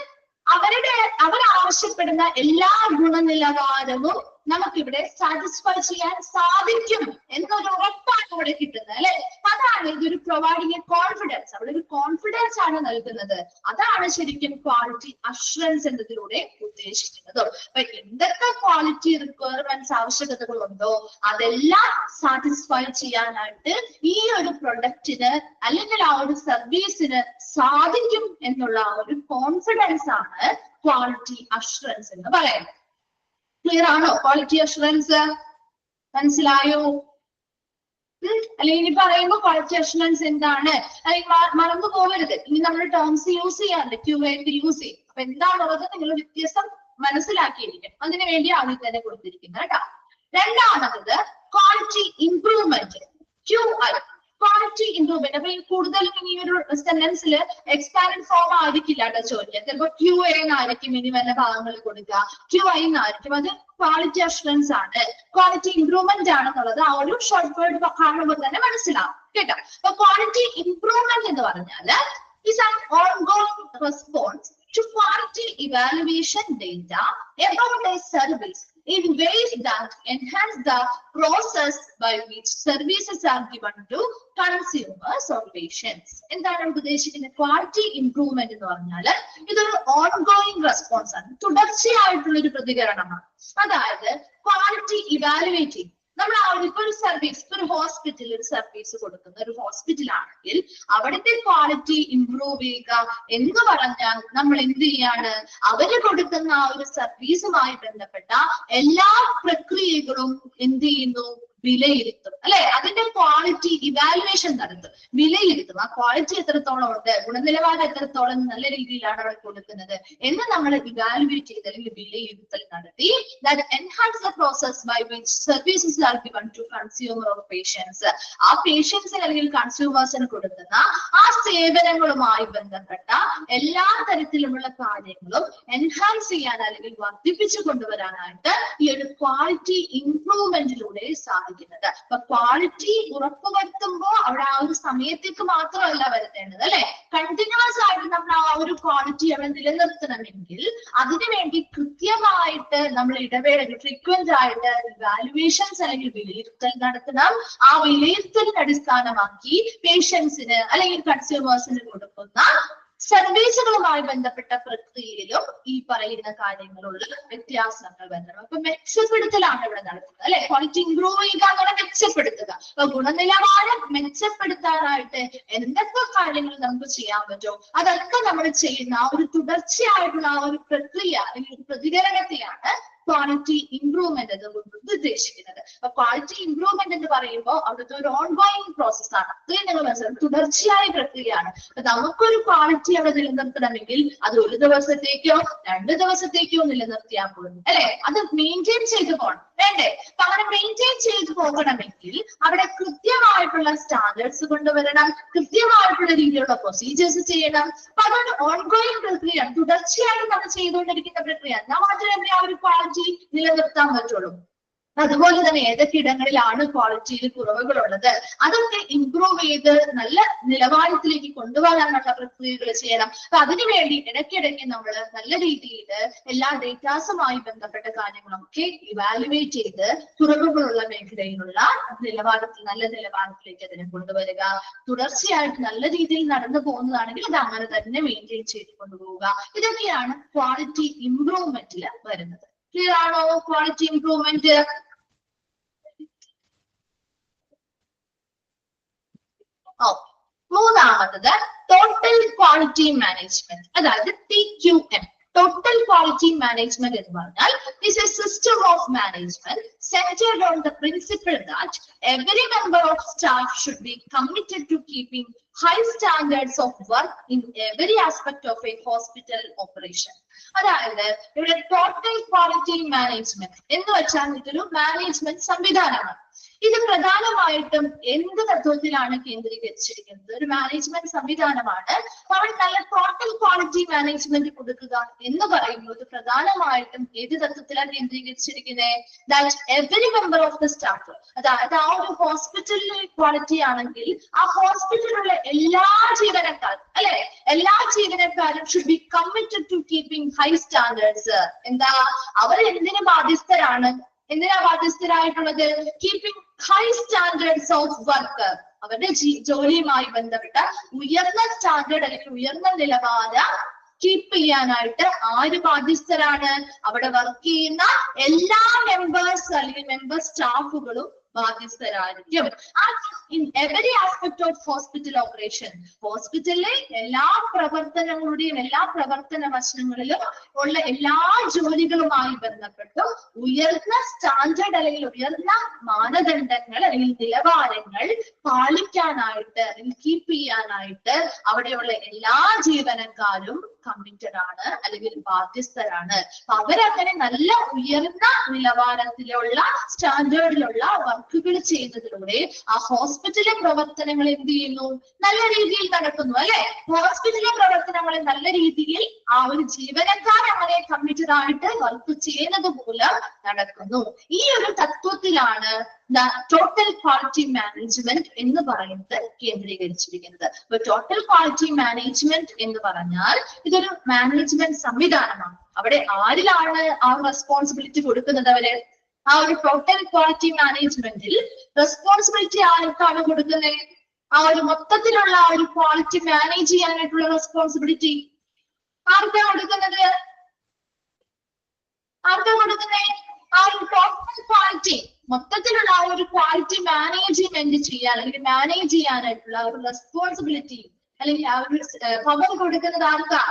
അവർ ആവശ്യപ്പെടുന്ന എല്ലാ ഗുണനിലവാരവും നമുക്കിവിടെ സാറ്റിസ്ഫൈ ചെയ്യാൻ സാധിക്കും എന്നൊരു ഉറപ്പാണ് ഇവിടെ കിട്ടുന്നത്, അല്ലെ? അതാണ് ഇതൊരു പ്രൊവൈഡിങ് എ കോൺഫിഡൻസ്, അവിടെ ഒരു കോൺഫിഡൻസ് ആണ് നൽകുന്നത്. അതാണ് ശരിക്കും ക്വാളിറ്റി അഷ്വറൻസ് എന്നതിലൂടെ ഉദ്ദേശിക്കുന്നത്. അപ്പൊ എന്തൊക്കെ ക്വാളിറ്റി റിക്വയർമെന്റ്സ് ആവശ്യകതകളുണ്ടോ അതെല്ലാം സാറ്റിസ്ഫൈ ചെയ്യാനായിട്ട് ഈ ഒരു പ്രൊഡക്റ്റിന് അല്ലെങ്കിൽ ആ ഒരു സർവീസിന് സാധിക്കും എന്നുള്ള ആ ഒരു കോൺഫിഡൻസ് ആണ് ക്വാളിറ്റി അഷ്വറൻസ് എന്ന് പറയുന്നത്. ക്ലിയർ ആണോ? ക്വാളിറ്റി അഷ്വറൻസ് മനസ്സിലായോ? അല്ലെങ്കിൽ ഇനി പറയുമ്പോ ക്വാളിറ്റി അഷ്വറൻസ് എന്താണ് അല്ലെങ്കിൽ മറന്നു പോകരുത്. ഇനി നമ്മൾ ടേംസ് യൂസ് ചെയ്യാറുണ്ട്, QA യൂസ് ചെയ്യും. അപ്പൊ എന്താണുള്ളത് നിങ്ങൾ വ്യത്യാസം മനസ്സിലാക്കിയിരിക്കും. അതിനു വേണ്ടി ആദ്യം തന്നെ കൊടുത്തിരിക്കുന്നത് കേട്ടോ. രണ്ടാമത് quality improvement, QI, quality improvement. അപ്പൊ ഈ കൂടുതലും ഈ ഒരു സെന്റൻസിൽ എക്സ്പാൻഡ് ഫോം ആയിരിക്കില്ല കേട്ടോ ചോദിക്കുക. ചിലപ്പോ QA എന്നായിരിക്കും ഇനി വല്ല ഭാഗങ്ങൾ കൊടുക്കുക, QI എന്നായിരിക്കും. അത് ക്വാളിറ്റി അഷ്വറൻസ് ആണ്, ക്വാളിറ്റി ഇംപ്രൂവ്മെന്റ് ആണെന്നുള്ളത് ആ ഒരു ഷോർട്ട് വേർഡ് കാണുമ്പോൾ തന്നെ മനസ്സിലാവും കേട്ടോ. അപ്പൊ ക്വാളിറ്റി ഇംപ്രൂവ്മെന്റ് എന്ന് പറഞ്ഞാല് is an ongoing response to quality evaluation data about a service in ways that enhance the process by which services are given to consumers or patients. എന്താണ് ഉദ്ദേശിക്കുന്നത്? ക്വാളിറ്റി ഇംപ്രൂവ്മെന്റ് എന്ന് പറഞ്ഞാല് ഇതൊരു ഓൺഗോയിങ് റെസ്പോൺസ് ആണ്, തുടർച്ചയായിട്ടുള്ള ഒരു പ്രതികരണമാണ്. അതായത് ക്വാളിറ്റി ഇവാലുവേറ്റിംഗ്, നമ്മൾ ഇപ്പൊ ഒരു സർവീസ്, ഒരു ഹോസ്പിറ്റലിൽ ഒരു സർവീസ് കൊടുക്കുന്ന ഒരു ഹോസ്പിറ്റലാണെങ്കിൽ അവിടുത്തെ ക്വാളിറ്റി ഇംപ്രൂവ് ചെയ്യുക എന്ന് പറഞ്ഞാൽ നമ്മൾ എന്ത് ചെയ്യാണ്? അവര് കൊടുക്കുന്ന ആ ഒരു സർവീസുമായി ബന്ധപ്പെട്ട എല്ലാ പ്രക്രിയകളും എന്ത് ചെയ്യുന്നു? വിലയിരുത്തും, അല്ലെ? അതിന്റെ ക്വാളിറ്റി ഇവാലുവേഷൻ നടത്തും, വിലയിരുത്തും. ആ ക്വാളിറ്റി എത്രത്തോളം ഉണ്ട്, ഗുണനിലവാരം എത്രത്തോളം നല്ല രീതിയിലാണ് അവിടെ കൊടുക്കുന്നത് എന്ന് നമ്മൾ ഇവാലുവേറ്റ് ചെയ്ത് അല്ലെങ്കിൽ വിലയിരുത്തൽ നടത്തി that enhance the process by which services are given to consumer or patients. ആ പേഷ്യൻസിന് അല്ലെങ്കിൽ കൺസ്യൂമേഴ്സിന് കൊടുക്കുന്ന ആ സേവനങ്ങളുമായി ബന്ധപ്പെട്ട എല്ലാ തരത്തിലുമുള്ള കാര്യങ്ങളും എൻഹാൻസ് ചെയ്യാൻ അല്ലെങ്കിൽ വർദ്ധിപ്പിച്ചു കൊണ്ടുവരാനായിട്ട് ഈ ഒരു ക്വാളിറ്റി ഇംപ്രൂവ്മെന്റിലൂടെ സാധിക്കും. അപ്പൊ ക്വാളിറ്റി ഉറപ്പുവരുത്തുമ്പോൾ അവിടെ ആ ഒരു സമയത്തേക്ക് മാത്രമല്ല വരുത്തേണ്ടത്, അല്ലെ? കണ്ടിന്യൂസ് ആയിട്ട് നമ്മൾ ആ ഒരു ക്വാളിറ്റി അവിടെ നിലനിർത്തണമെങ്കിൽ അതിനുവേണ്ടി കൃത്യമായിട്ട് നമ്മൾ ഇടവേളകൾ ഫ്രീക്വന്റ് ആയിട്ട് ഇവാലുവേഷൻസ് അല്ലെങ്കിൽ വിലയിരുത്തൽ നടത്തണം. ആ വിലയിരുത്തലിന് അടിസ്ഥാനമാക്കി പേഷ്യൻസിന് അല്ലെങ്കിൽ കൺസ്യൂമേഴ്സിന് കൊടുക്കുന്ന സർവീസുകളുമായി ബന്ധപ്പെട്ട പ്രക്രിയയിലും ഈ പറയുന്ന കാര്യങ്ങളുള്ള വ്യത്യാസങ്ങൾ വരണം. അപ്പൊ മെച്ചപ്പെടുത്തലാണ് ഇവിടെ നടത്തുന്നത്, അല്ലെ? ക്വാളിറ്റി ഇംപ്രൂവ് ചെയ്യുക എന്നുള്ള മെച്ചപ്പെടുത്തുക. അപ്പൊ ഗുണനിലവാരം മെച്ചപ്പെടുത്താനായിട്ട് എന്തൊക്കെ കാര്യങ്ങൾ നമുക്ക് ചെയ്യാൻ പറ്റുമോ അതൊക്കെ നമ്മൾ ചെയ്യുന്ന ആ ഒരു തുടർച്ചയായിട്ടുള്ള ആ ഒരു പ്രക്രിയ അല്ലെങ്കിൽ പ്രതികരണത്തെയാണ് ക്വാളിറ്റി ഇംപ്രൂവ്മെന്റ് എന്നുകൊണ്ട് ഉദ്ദേശിക്കുന്നത്. അപ്പൊ ക്വാളിറ്റി ഇംപ്രൂവ്മെന്റ് എന്ന് പറയുമ്പോൾ അവിടുത്തെ ഒരു ഓൺഗോയിങ് പ്രോസസ് ആണ്. അത്രയും നിങ്ങൾ മനസ്സിലാക്കും, തുടർച്ചയായ പ്രക്രിയയാണ്. അപ്പൊ നമുക്കൊരു ക്വാളിറ്റി അവിടെ നിലനിർത്തണമെങ്കിൽ അത് ഒരു ദിവസത്തേക്കോ 2 ദിവസത്തേക്കോ നിലനിർത്തിയാൽ പോലും, അല്ലെ? അത് മെയിൻറ്റെയിൻ ചെയ്തു പോകണം, വേണ്ടേ? അപ്പൊ അങ്ങനെ മെയിൻറ്റെയിൻ ചെയ്തു പോകണമെങ്കിൽ അവിടെ കൃത്യമായിട്ടുള്ള സ്റ്റാൻഡേർഡ്സ് കൊണ്ടുവരണം, കൃത്യമായിട്ടുള്ള രീതിയിലുള്ള പ്രൊസീജിയേഴ്സ് ചെയ്യണം. അപ്പൊ അതൊരു ഓൺഗോയിങ് പ്രക്രിയയാണ്, തുടർച്ചയായിട്ട് നമ്മൾ ചെയ്തുകൊണ്ടിരിക്കുന്ന പ്രക്രിയയാണ്. ഞാൻ മാത്രമേ ആ ഒരു ക്വാളിറ്റി നിലനിർത്താൻ പറ്റുള്ളൂ. അതുപോലെ തന്നെ ഏതൊക്കെ ഇടങ്ങളിലാണ് ക്വാളിറ്റിയിൽ കുറവുകളുള്ളത് അതൊക്കെ ഇംപ്രൂവ് ചെയ്ത് നല്ല നിലവാരത്തിലേക്ക് കൊണ്ടുപോകാനുള്ള പ്രക്രിയകൾ ചെയ്യണം. അപ്പൊ അതിനുവേണ്ടി ഇടയ്ക്കിടയ്ക്ക് നമ്മൾ നല്ല രീതിയിൽ എല്ലാ ഡേറ്റാസുമായി ബന്ധപ്പെട്ട കാര്യങ്ങളൊക്കെ ഇവാലുവേറ്റ് ചെയ്ത് കുറവുകളുള്ള മേഖലയിലുള്ള നല്ല നിലവാരത്തിലേക്ക് അതിനെ കൊണ്ടുവരിക. തുടർച്ചയായിട്ട് നല്ല രീതിയിൽ നടന്നു പോകുന്നതാണെങ്കിൽ അത് അങ്ങനെ തന്നെ മെയിൻറ്റെയിൻ ചെയ്ത് കൊണ്ടുപോവുക. ഇതൊക്കെയാണ് ക്വാളിറ്റി ഇംപ്രൂവ്മെന്റിൽ വരുന്നത്. ക്ലിയർ ആണോ? Quality improvement. മൂന്നാമത്തത് ടോട്ടൽ ക്വാളിറ്റി മാനേജ്മെന്റ്, അതായത് TQM. Total quality management എന്ന് പറഞ്ഞാൽ is a system of management centered on the principle that every member of staff should be committed to keeping high standards of work in every aspect of a hospital operation. അതായത് ഇവിടെ total quality management എന്ന് വെച്ചാൽ ഇതൊരു management സംവിധാനമാണ്. ഇത് പ്രധാനമായിട്ടും എന്ത് തത്വത്തിലാണ് കേന്ദ്രീകരിച്ചിരിക്കുന്നത്? ഒരു മാനേജ്മെന്റ് സംവിധാനമാണ്. നമ്മൾ നല്ല ടോട്ടൽ ക്വാളിറ്റി മാനേജ്മെന്റ് കൊടുക്കുക എന്ന് പറയുന്നത് പ്രധാനമായിട്ടും ഏത് തത്വത്തിലാണ് കേന്ദ്രീകരിച്ചിരിക്കുന്നത്? That every member of the staff, അതായത് ആ ഒരു ഹോസ്പിറ്റലിൽ ക്വാളിറ്റി ആണെങ്കിൽ ആ ഹോസ്പിറ്റലിലുള്ള എല്ലാ ജീവനക്കാരും അല്ലെ, എല്ലാ ജീവനക്കാരും should be committed to keeping high standards. എന്താ അവർ എന്തിനു ബാധ്യസ്ഥരാണ്? എന്തിനാ ബാധ്യസ്ഥരായിട്ടുള്ളത്? Keeping high standards of work. അവരുടെ ജോലിയുമായി ബന്ധപ്പെട്ട ഉയർന്ന സ്റ്റാൻഡേർഡ് അല്ലെങ്കിൽ ഉയർന്ന നിലവാരം കീപ്പ് ചെയ്യാനായിട്ട് ആര് ബാധ്യസ്ഥരാണ്? അവിടെ വർക്ക് ചെയ്യുന്ന എല്ലാ മെമ്പേഴ്സ് അല്ലെങ്കിൽ മെമ്പർ സ്റ്റാഫുകളും ബാധ്യസ്ഥരായിരിക്കും. In every aspect of hospital operation, ഹോസ്പിറ്റലിലെ എല്ലാ പ്രവർത്തനങ്ങളുടെയും എല്ലാ പ്രവർത്തന വശങ്ങളിലും ഉള്ള എല്ലാ ജോലികളുമായി ബന്ധപ്പെട്ട് ഉയർന്ന സ്റ്റാൻഡേർഡ് അല്ലെങ്കിൽ ഉയർന്ന മാനദണ്ഡങ്ങൾ അല്ലെങ്കിൽ നിലവാരങ്ങൾ പാലിക്കാനായിട്ട് അല്ലെങ്കിൽ കീപ്പ് ചെയ്യാനായിട്ട് അവിടെയുള്ള എല്ലാ ജീവനക്കാരും കമ്മിറ്റഡ് ആണ് അല്ലെങ്കിൽ ബാധ്യസ്ഥരാണ്. അപ്പൊ അവരങ്ങനെ നല്ല ഉയർന്ന നിലവാരത്തിലുള്ള സ്റ്റാൻഡേർഡിലുള്ള വർക്കുകൾ ചെയ്യുന്നതിലൂടെ ആ ഹോസ്പിറ്റലിലെ പ്രവർത്തനങ്ങൾ എന്ത് ചെയ്യുന്നു? നല്ല രീതിയിൽ നടക്കുന്നു അല്ലെ. ഹോസ്പിറ്റലിലെ പ്രവർത്തനങ്ങൾ നല്ല രീതിയിൽ ആ ഒരു ജീവനക്കാർ അങ്ങനെ കമ്മിറ്റഡ് ആയിട്ട് വർക്ക് ചെയ്യുന്നത് മൂലം നടക്കുന്നു. ഈ ഒരു തത്വത്തിലാണ് ടോട്ടൽ ക്വാളിറ്റി മാനേജ്മെന്റ് എന്ന് പറയുന്നത് കേന്ദ്രീകരിച്ചിരിക്കുന്നത്. അപ്പൊ ടോട്ടൽ ക്വാളിറ്റി മാനേജ്മെന്റ് എന്ന് പറഞ്ഞാൽ ഇതൊരു മാനേജ്മെന്റ് സംവിധാനമാണ്. അവിടെ ആരിലാണ് ആ റെസ്പോൺസിബിലിറ്റി കൊടുക്കുന്നത്? അവര് ആ ഒരു ടോട്ടൽ ക്വാളിറ്റി മാനേജ്മെന്റിൽ റെസ്പോൺസിബിലിറ്റി ആർക്കാണ് കൊടുക്കുന്നത്? ആ ഒരു മൊത്തത്തിലുള്ള ആ ഒരു ക്വാളിറ്റി മാനേജ് ചെയ്യാനായിട്ടുള്ള റെസ്പോൺസിബിലിറ്റി ആർക്കാ കൊടുക്കുന്നത്? ആർക്കാ കൊടുക്കുന്നത്? ആ ഒരു ടോട്ടൽ ക്വാളിറ്റി മൊത്തത്തിലുള്ള ആ ഒരു ക്വാളിറ്റി മാനേജ്മെന്റ് ചെയ്യാൻ അല്ലെങ്കിൽ മാനേജ് ചെയ്യാനായിട്ടുള്ള ഒരു റെസ്പോൺസിബിലിറ്റി അല്ലെങ്കിൽ ആ ഒരു പവർ കൊടുക്കുന്നത് ആർക്കാ?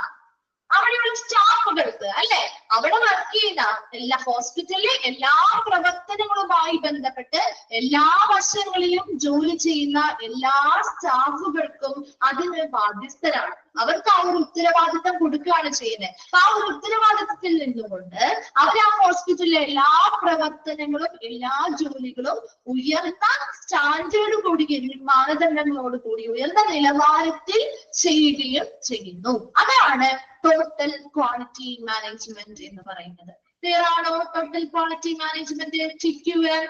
അവിടെയുള്ള സ്റ്റാഫുകൾക്ക് അല്ലെ. അവിടെ വർക്ക് ചെയ്യുന്ന എല്ലാ ഹോസ്പിറ്റലിലെ എല്ലാ പ്രവർത്തനങ്ങളുമായി ബന്ധപ്പെട്ട് എല്ലാ വശങ്ങളിലും ജോലി ചെയ്യുന്ന എല്ലാ സ്റ്റാഫുകൾക്കും അതിന് ബാധ്യസ്ഥരാണ്. അവർക്ക് ആ ഒരു ഉത്തരവാദിത്തം കൊടുക്കുകയാണ് ചെയ്യുന്നത്. ആ ഒരു ഉത്തരവാദിത്തത്തിൽ നിന്നുകൊണ്ട് അവർ ആ ഹോസ്പിറ്റലിലെ എല്ലാ പ്രവർത്തനങ്ങളും എല്ലാ ജോലികളും ഉയർന്ന സ്റ്റാൻഡേർഡ് കൂടി മാനദണ്ഡങ്ങളോട് കൂടി ഉയർന്ന നിലവാരത്തിൽ ചെയ്യുകയും ചെയ്യുന്നു. അതാണ് ടോട്ടൽ ക്വാളിറ്റി മാനേജ്മെന്റ് എന്ന് പറയുന്നത്. ക്ലിയർ ആണോ? Total quality management TQM.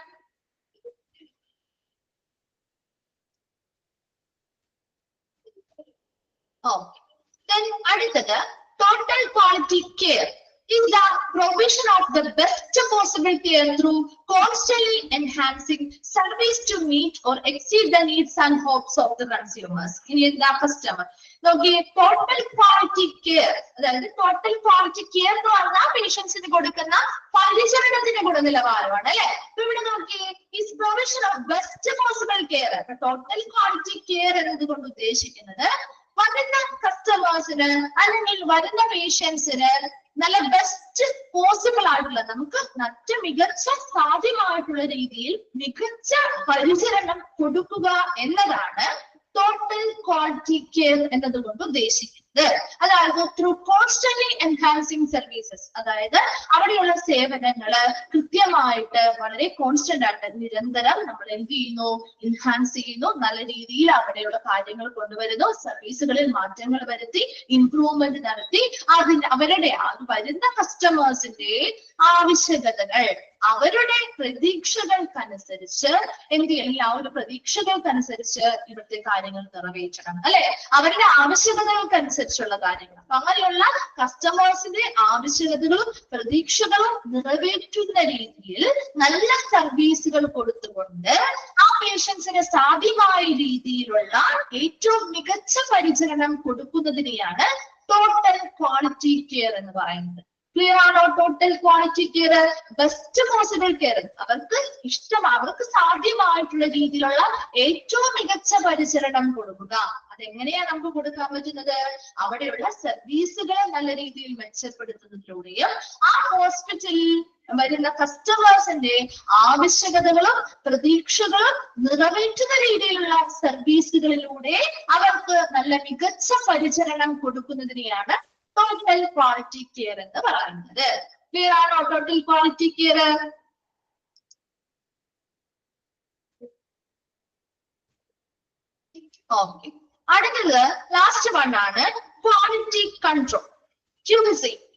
അടുത്തത് total quality care is the provision of the best possible care through constantly enhancing service to meet or exceed the needs and hopes of the consumers. ഇനി എന്താ customer നോക്കിയേ. Total quality care, അതായത് total quality care എന്ന് പറഞ്ഞാൽ പേഷ്യൻസിന് കൊടുക്കുന്ന പരിചരണത്തിന്റെ ഗുണനിലവാരമാണ് അല്ലെ. അപ്പൊ ഇവിടെ നോക്കിയേ, is provision of best possible care. Total quality care എന്നതുകൊണ്ട് ഉദ്ദേശിക്കുന്നത് വരുന്ന കസ്റ്റമേഴ്സിന് അല്ലെങ്കിൽ വരുന്ന പേഷ്യൻസിന് നല്ല ബെസ്റ്റ് പോസിബിൾ ആയിട്ടുള്ള നമുക്ക് മികച്ച സാധ്യമായിട്ടുള്ള രീതിയിൽ മികച്ച പരിചരണം കൊടുക്കുക എന്നതാണ് ടോട്ടൽ ക്വാളിറ്റി കെയർ എന്നതുകൊണ്ട് ഉദ്ദേശിക്കുന്നത്. അതായത് ത്രൂ കോൺസ്റ്റന്റ്ലി എൻഹാൻസിങ് സർവീസസ്, അതായത് അവിടെയുള്ള സേവനങ്ങള് കൃത്യമായിട്ട് വളരെ കോൺസ്റ്റന്റ് ആയിട്ട് നിരന്തരം നമ്മൾ എന്ത് ചെയ്യുന്നു? എൻഹാൻസ് ചെയ്യുന്നു. നല്ല രീതിയിൽ അവിടെയുള്ള കാര്യങ്ങൾ കൊണ്ടുവരുന്നു. സർവീസുകളിൽ മാറ്റങ്ങൾ വരുത്തി ഇംപ്രൂവ്മെന്റ് നടത്തി അവരുടെ വരുന്ന കസ്റ്റമേഴ്സിന്റെ ആവശ്യകതകൾ അവരുടെ പ്രതീക്ഷകൾക്കനുസരിച്ച് എന്ത് ചെയ്യണം? ആ ഒരു പ്രതീക്ഷകൾക്കനുസരിച്ച് ഇവിടുത്തെ കാര്യങ്ങൾ നിറവേറ്റണം അല്ലെ. അവരുടെ ആവശ്യകതകൾക്കനുസരിച്ചുള്ള കാര്യങ്ങൾ. അപ്പൊ അങ്ങനെയുള്ള കസ്റ്റമേഴ്സിന്റെ ആവശ്യകതകളും പ്രതീക്ഷകളും നിറവേറ്റുന്ന രീതിയിൽ നല്ല സർവീസുകൾ കൊടുത്തുകൊണ്ട് ആ പേഷ്യൻസിന് സാധ്യമായ രീതിയിലുള്ള ഏറ്റവും മികച്ച പരിചരണം കൊടുക്കുന്നതിനെയാണ് ടോട്ടൽ ക്വാളിറ്റി കെയർ എന്ന് പറയുന്നത്. ക്ലിയർ ആണോ? Total quality care, best possible care, അവർക്ക് സാധ്യമായിട്ടുള്ള രീതിയിലുള്ള ഏറ്റവും മികച്ച പരിചരണം കൊടുക്കുക. അതെങ്ങനെയാ നമുക്ക് കൊടുക്കാൻ പറ്റുന്നത്? അവിടെയുള്ള സർവീസുകളെ നല്ല രീതിയിൽ മെച്ചപ്പെടുത്തുന്നതിലൂടെയും ആ ഹോസ്പിറ്റലിൽ വരുന്ന കസ്റ്റമേഴ്സിന്റെ ആവശ്യകതകളും പ്രതീക്ഷകളും നിറവേറ്റുന്ന രീതിയിലുള്ള സർവീസുകളിലൂടെ അവർക്ക് നല്ല മികച്ച പരിചരണം കൊടുക്കുന്നതിനെയാണ് ടോട്ടൽ ക്വാളിറ്റി കെയർ എന്ന് പറയുന്നത്. ക്ലിയർ ആണോ ടോട്ടൽ ക്വാളിറ്റി കെയർ? ഓക്കെ, അടുത്തത് ലാസ്റ്റ് വൺ ആണ് ക്വാളിറ്റി കൺട്രോൾ.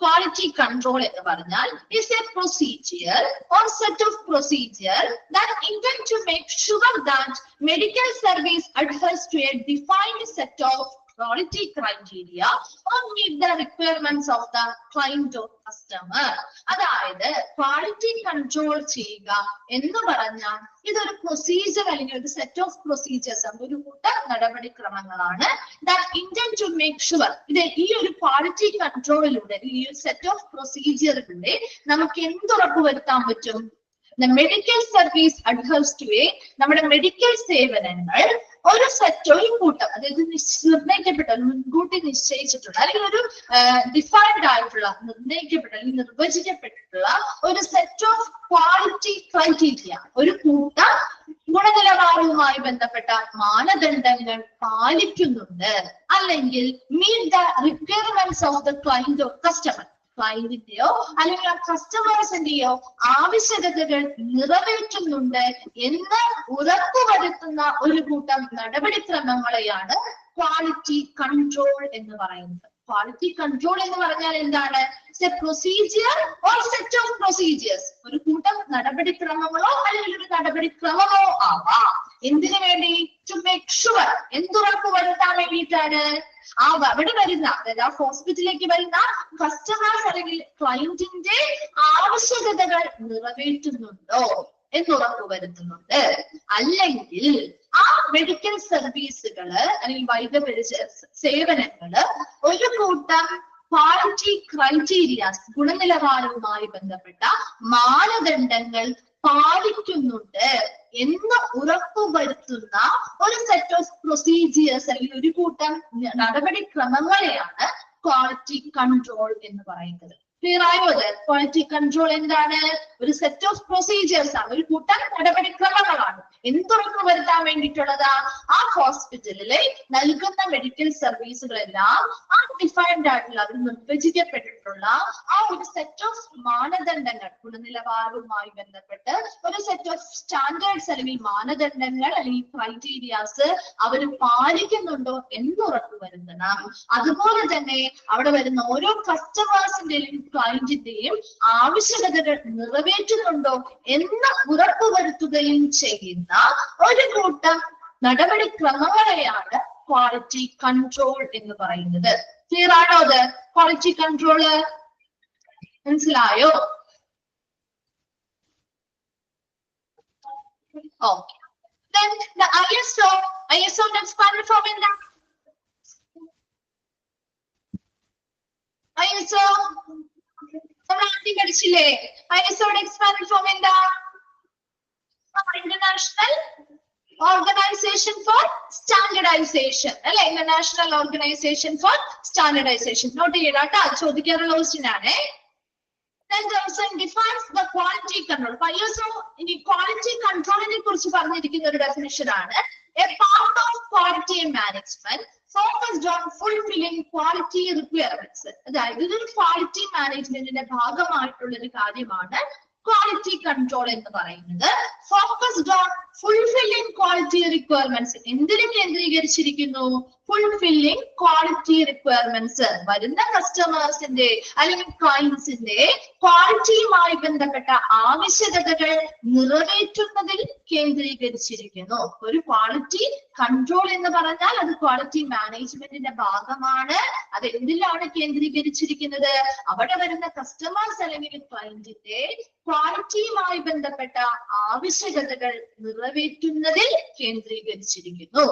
ക്വാളിറ്റി കൺട്രോൾ എന്ന് പറഞ്ഞാൽ is a procedure or set of procedure that intend to make sure that medical service adheres to a defined set of quality criteria or meet the requirements of the client or customer. അതായത് quality control ചെയ്യുക എന്ന് പറഞ്ഞാൽ ഇതൊരു procedure അല്ലെങ്കിൽ ഒരു set of procedures, ഒരു കൂട്ടം നടപടിക്രമങ്ങളാണ് that intend to make sure, ഇത് ഈ ഒരു ക്വാളിറ്റി കൺട്രോളിലൂടെ ഈ ഒരു സെറ്റ് ഓഫ് പ്രൊസീജിയറിലൂടെ നമുക്ക് എന്തുറപ്പ് വരുത്താൻ പറ്റും? The medical service adheres to a, നമ്മുടെ മെഡിക്കൽ സേവനങ്ങൾ ഒരു കൂട്ടം, അതായത് നിർണ്ണയിക്കപ്പെട്ട, മുൻകൂട്ടി നിശ്ചയിച്ചിട്ടുള്ള അല്ലെങ്കിൽ ഒരു ഡിഫൈൻഡ് ആയിട്ടുള്ള നിർണ്ണയിക്കപ്പെട്ട അല്ലെങ്കിൽ നിർവചിക്കപ്പെട്ടിട്ടുള്ള ഒരു സെറ്റ് ഓഫ് ക്വാളിറ്റി ക്രൈറ്റീരിയ, ഒരു കൂട്ടം ഗുണനിലവാരവുമായി ബന്ധപ്പെട്ട മാനദണ്ഡങ്ങൾ പാലിക്കുന്നുണ്ട്, അല്ലെങ്കിൽ meet the requirements of the client or customer, ക്ലയന്റിന്റെയോ അല്ലെങ്കിൽ ആ കസ്റ്റമേഴ്സിന്റെയോ ആവശ്യകതകൾ നിറവേറ്റുന്നുണ്ട് എന്ന് ഉറപ്പുവരുത്തുന്ന ഒരു കൂട്ടം നടപടിക്രമങ്ങളെയാണ് ക്വാളിറ്റി കൺട്രോൾ എന്ന് പറയുന്നത്. ക്വാളിറ്റി കൺട്രോൾ എന്ന് പറഞ്ഞാൽ എന്താണ്? Procedure or set of procedures, ഒരു കൂട്ടം നടപടിക്രമങ്ങളോ അല്ലെങ്കിൽ ഒരു നടപടിക്രമമോ ആവാം. എന്തിനു വേണ്ടി? ടു മേക്ക് ഷുവർ, എന്തുറപ്പ് വരുത്താൻ വേണ്ടിയിട്ടാണ്? അവിടെ വരുന്ന, അതായത് ആ ഹോസ്പിറ്റലിലേക്ക് വരുന്ന കസ്റ്റമേഴ്സ് അല്ലെങ്കിൽ ക്ലയന്റിന്റെ ആവശ്യകതകൾ നിറവേറ്റുന്നുണ്ടോ എന്നുറപ്പ് വരുത്തുന്നുണ്ട്. അല്ലെങ്കിൽ ആ മെഡിക്കൽ സർവീസുകള് അല്ലെങ്കിൽ വൈദ്യ സേവനങ്ങള് ഒരു കൂട്ടം ക്വാളിറ്റി ക്രൈറ്റീരിയാസ്, ഗുണനിലവാരവുമായി ബന്ധപ്പെട്ട മാനദണ്ഡങ്ങൾ പാലിക്കുന്നുണ്ട് എന്ന് ഉറപ്പുവരുത്തുന്ന ഒരു സെറ്റ് ഓഫ് പ്രൊസീജിയേഴ്സ് അല്ലെങ്കിൽ ഒരു കൂട്ടം നടപടിക്രമങ്ങളെയാണ് ക്വാളിറ്റി കൺട്രോൾ എന്ന് പറയുന്നത്. ക്ലിയർ ആയോ? ക്വാളിറ്റി കൺട്രോൾ എന്താണ്? ഒരു സെറ്റ് ഓഫ് പ്രൊസീജിയേഴ്സ് ആണ്, ഒരു കൂട്ടം നടപടിക്രമങ്ങളാണ്. എന്തുറപ്പ് വരുത്താൻ വേണ്ടിയിട്ടുള്ളതാ? ആ ഹോസ്പിറ്റലിലെ നൽകുന്ന മെഡിക്കൽ സർവീസുകളെല്ലാം ആ ഡിഫൈൻഡ് ആയിട്ടുള്ള, അവർ നിർവചിക്കപ്പെട്ടിട്ടുള്ള ആ ഒരു സെറ്റ് ഓഫ് മാനദണ്ഡങ്ങൾ, ഗുണനിലവാരവുമായി ബന്ധപ്പെട്ട് ഒരു സെറ്റ് ഓഫ് സ്റ്റാൻഡേർഡ്സ് അല്ലെങ്കിൽ മാനദണ്ഡങ്ങൾ അല്ലെങ്കിൽ ക്രൈറ്റീരിയാസ് അവർ പാലിക്കുന്നുണ്ടോ എന്നുറപ്പ് വരുത്തണം. അതുപോലെ തന്നെ അവിടെ വരുന്ന ഓരോ കസ്റ്റമേഴ്സിന്റെയും ക്ലയന്റിന്റെയും ആവശ്യകതകൾ നിറവേറ്റുന്നുണ്ടോ എന്ന് ഉറപ്പുവരുത്തുകയും ചെയ്യുന്ന ഒരു കൂട്ടം നടപടിക്രമങ്ങളെയാണ് ക്വാളിറ്റി കൺട്രോൾ എന്ന് പറയുന്നത്. ക്ലിയർ ആണോ? അത് ക്വാളിറ്റി കൺട്രോള് മനസ്സിലായോ? Okay. Then the ISO expanded form എന്താ? ISO നമ്മൾ ആദ്യം പഠിച്ചില്ലേ? ISOയുടെ എക്സ്പാൻഡ് ഫോം എന്താ? ഇന്റർനാഷണൽ ഓർഗനൈസേഷൻ ഫോർ സ്റ്റാൻഡർഡൈസേഷൻ അല്ലെ? International organization for standardization. Note ചെയ്യണം, ചോദിക്കാറുള്ള ക്വസ്റ്റ്യൻ ആണ്. Then the ISO defines the quality control. ISO ഇനി ക്വാളിറ്റി കൺട്രോളിനെ കുറിച്ച് പറഞ്ഞിരിക്കുന്ന ഒരു ഡെഫിനിഷൻ ആണ്. A part of quality management focused on fulfilling quality requirements. അതായത് ഇതൊരു ക്വാളിറ്റി മാനേജ്മെന്റിന്റെ ഭാഗമായിട്ടുള്ള ഒരു കാര്യമാണ് ക്വാളിറ്റി കൺട്രോൾ എന്ന് പറയുന്നത്. Focused on fulfilling quality requirements. എന്തിനു കേന്ദ്രീകരിച്ചിരിക്കുന്നു? Fulfilling quality requirements. വരുന്ന കസ്റ്റമേഴ്സിന്റെ അല്ലെങ്കിൽ ക്ലയന്റ്സിന്റെ ക്വാളിറ്റിയുമായി ബന്ധപ്പെട്ട ആവശ്യകതകൾ നിറവേറ്റുന്നതിൽ കേന്ദ്രീകരിച്ചിരിക്കുന്നു. ഒരു ക്വാളിറ്റി കൺട്രോൾ എന്ന് പറഞ്ഞാൽ അത് ക്വാളിറ്റി മാനേജ്മെന്റിന്റെ ഭാഗമാണ്. അത് എന്തിലാണ് കേന്ദ്രീകരിച്ചിരിക്കുന്നത്? അവിടെ വരുന്ന കസ്റ്റമേഴ്സ് അല്ലെങ്കിൽ ക്ലയന്റിന്റെ ക്വാളിറ്റിയുമായി ബന്ധപ്പെട്ട ആവശ്യകതകൾ നിറവേറ്റുന്നതിൽ കേന്ദ്രീകരിച്ചിരിക്കുന്നു.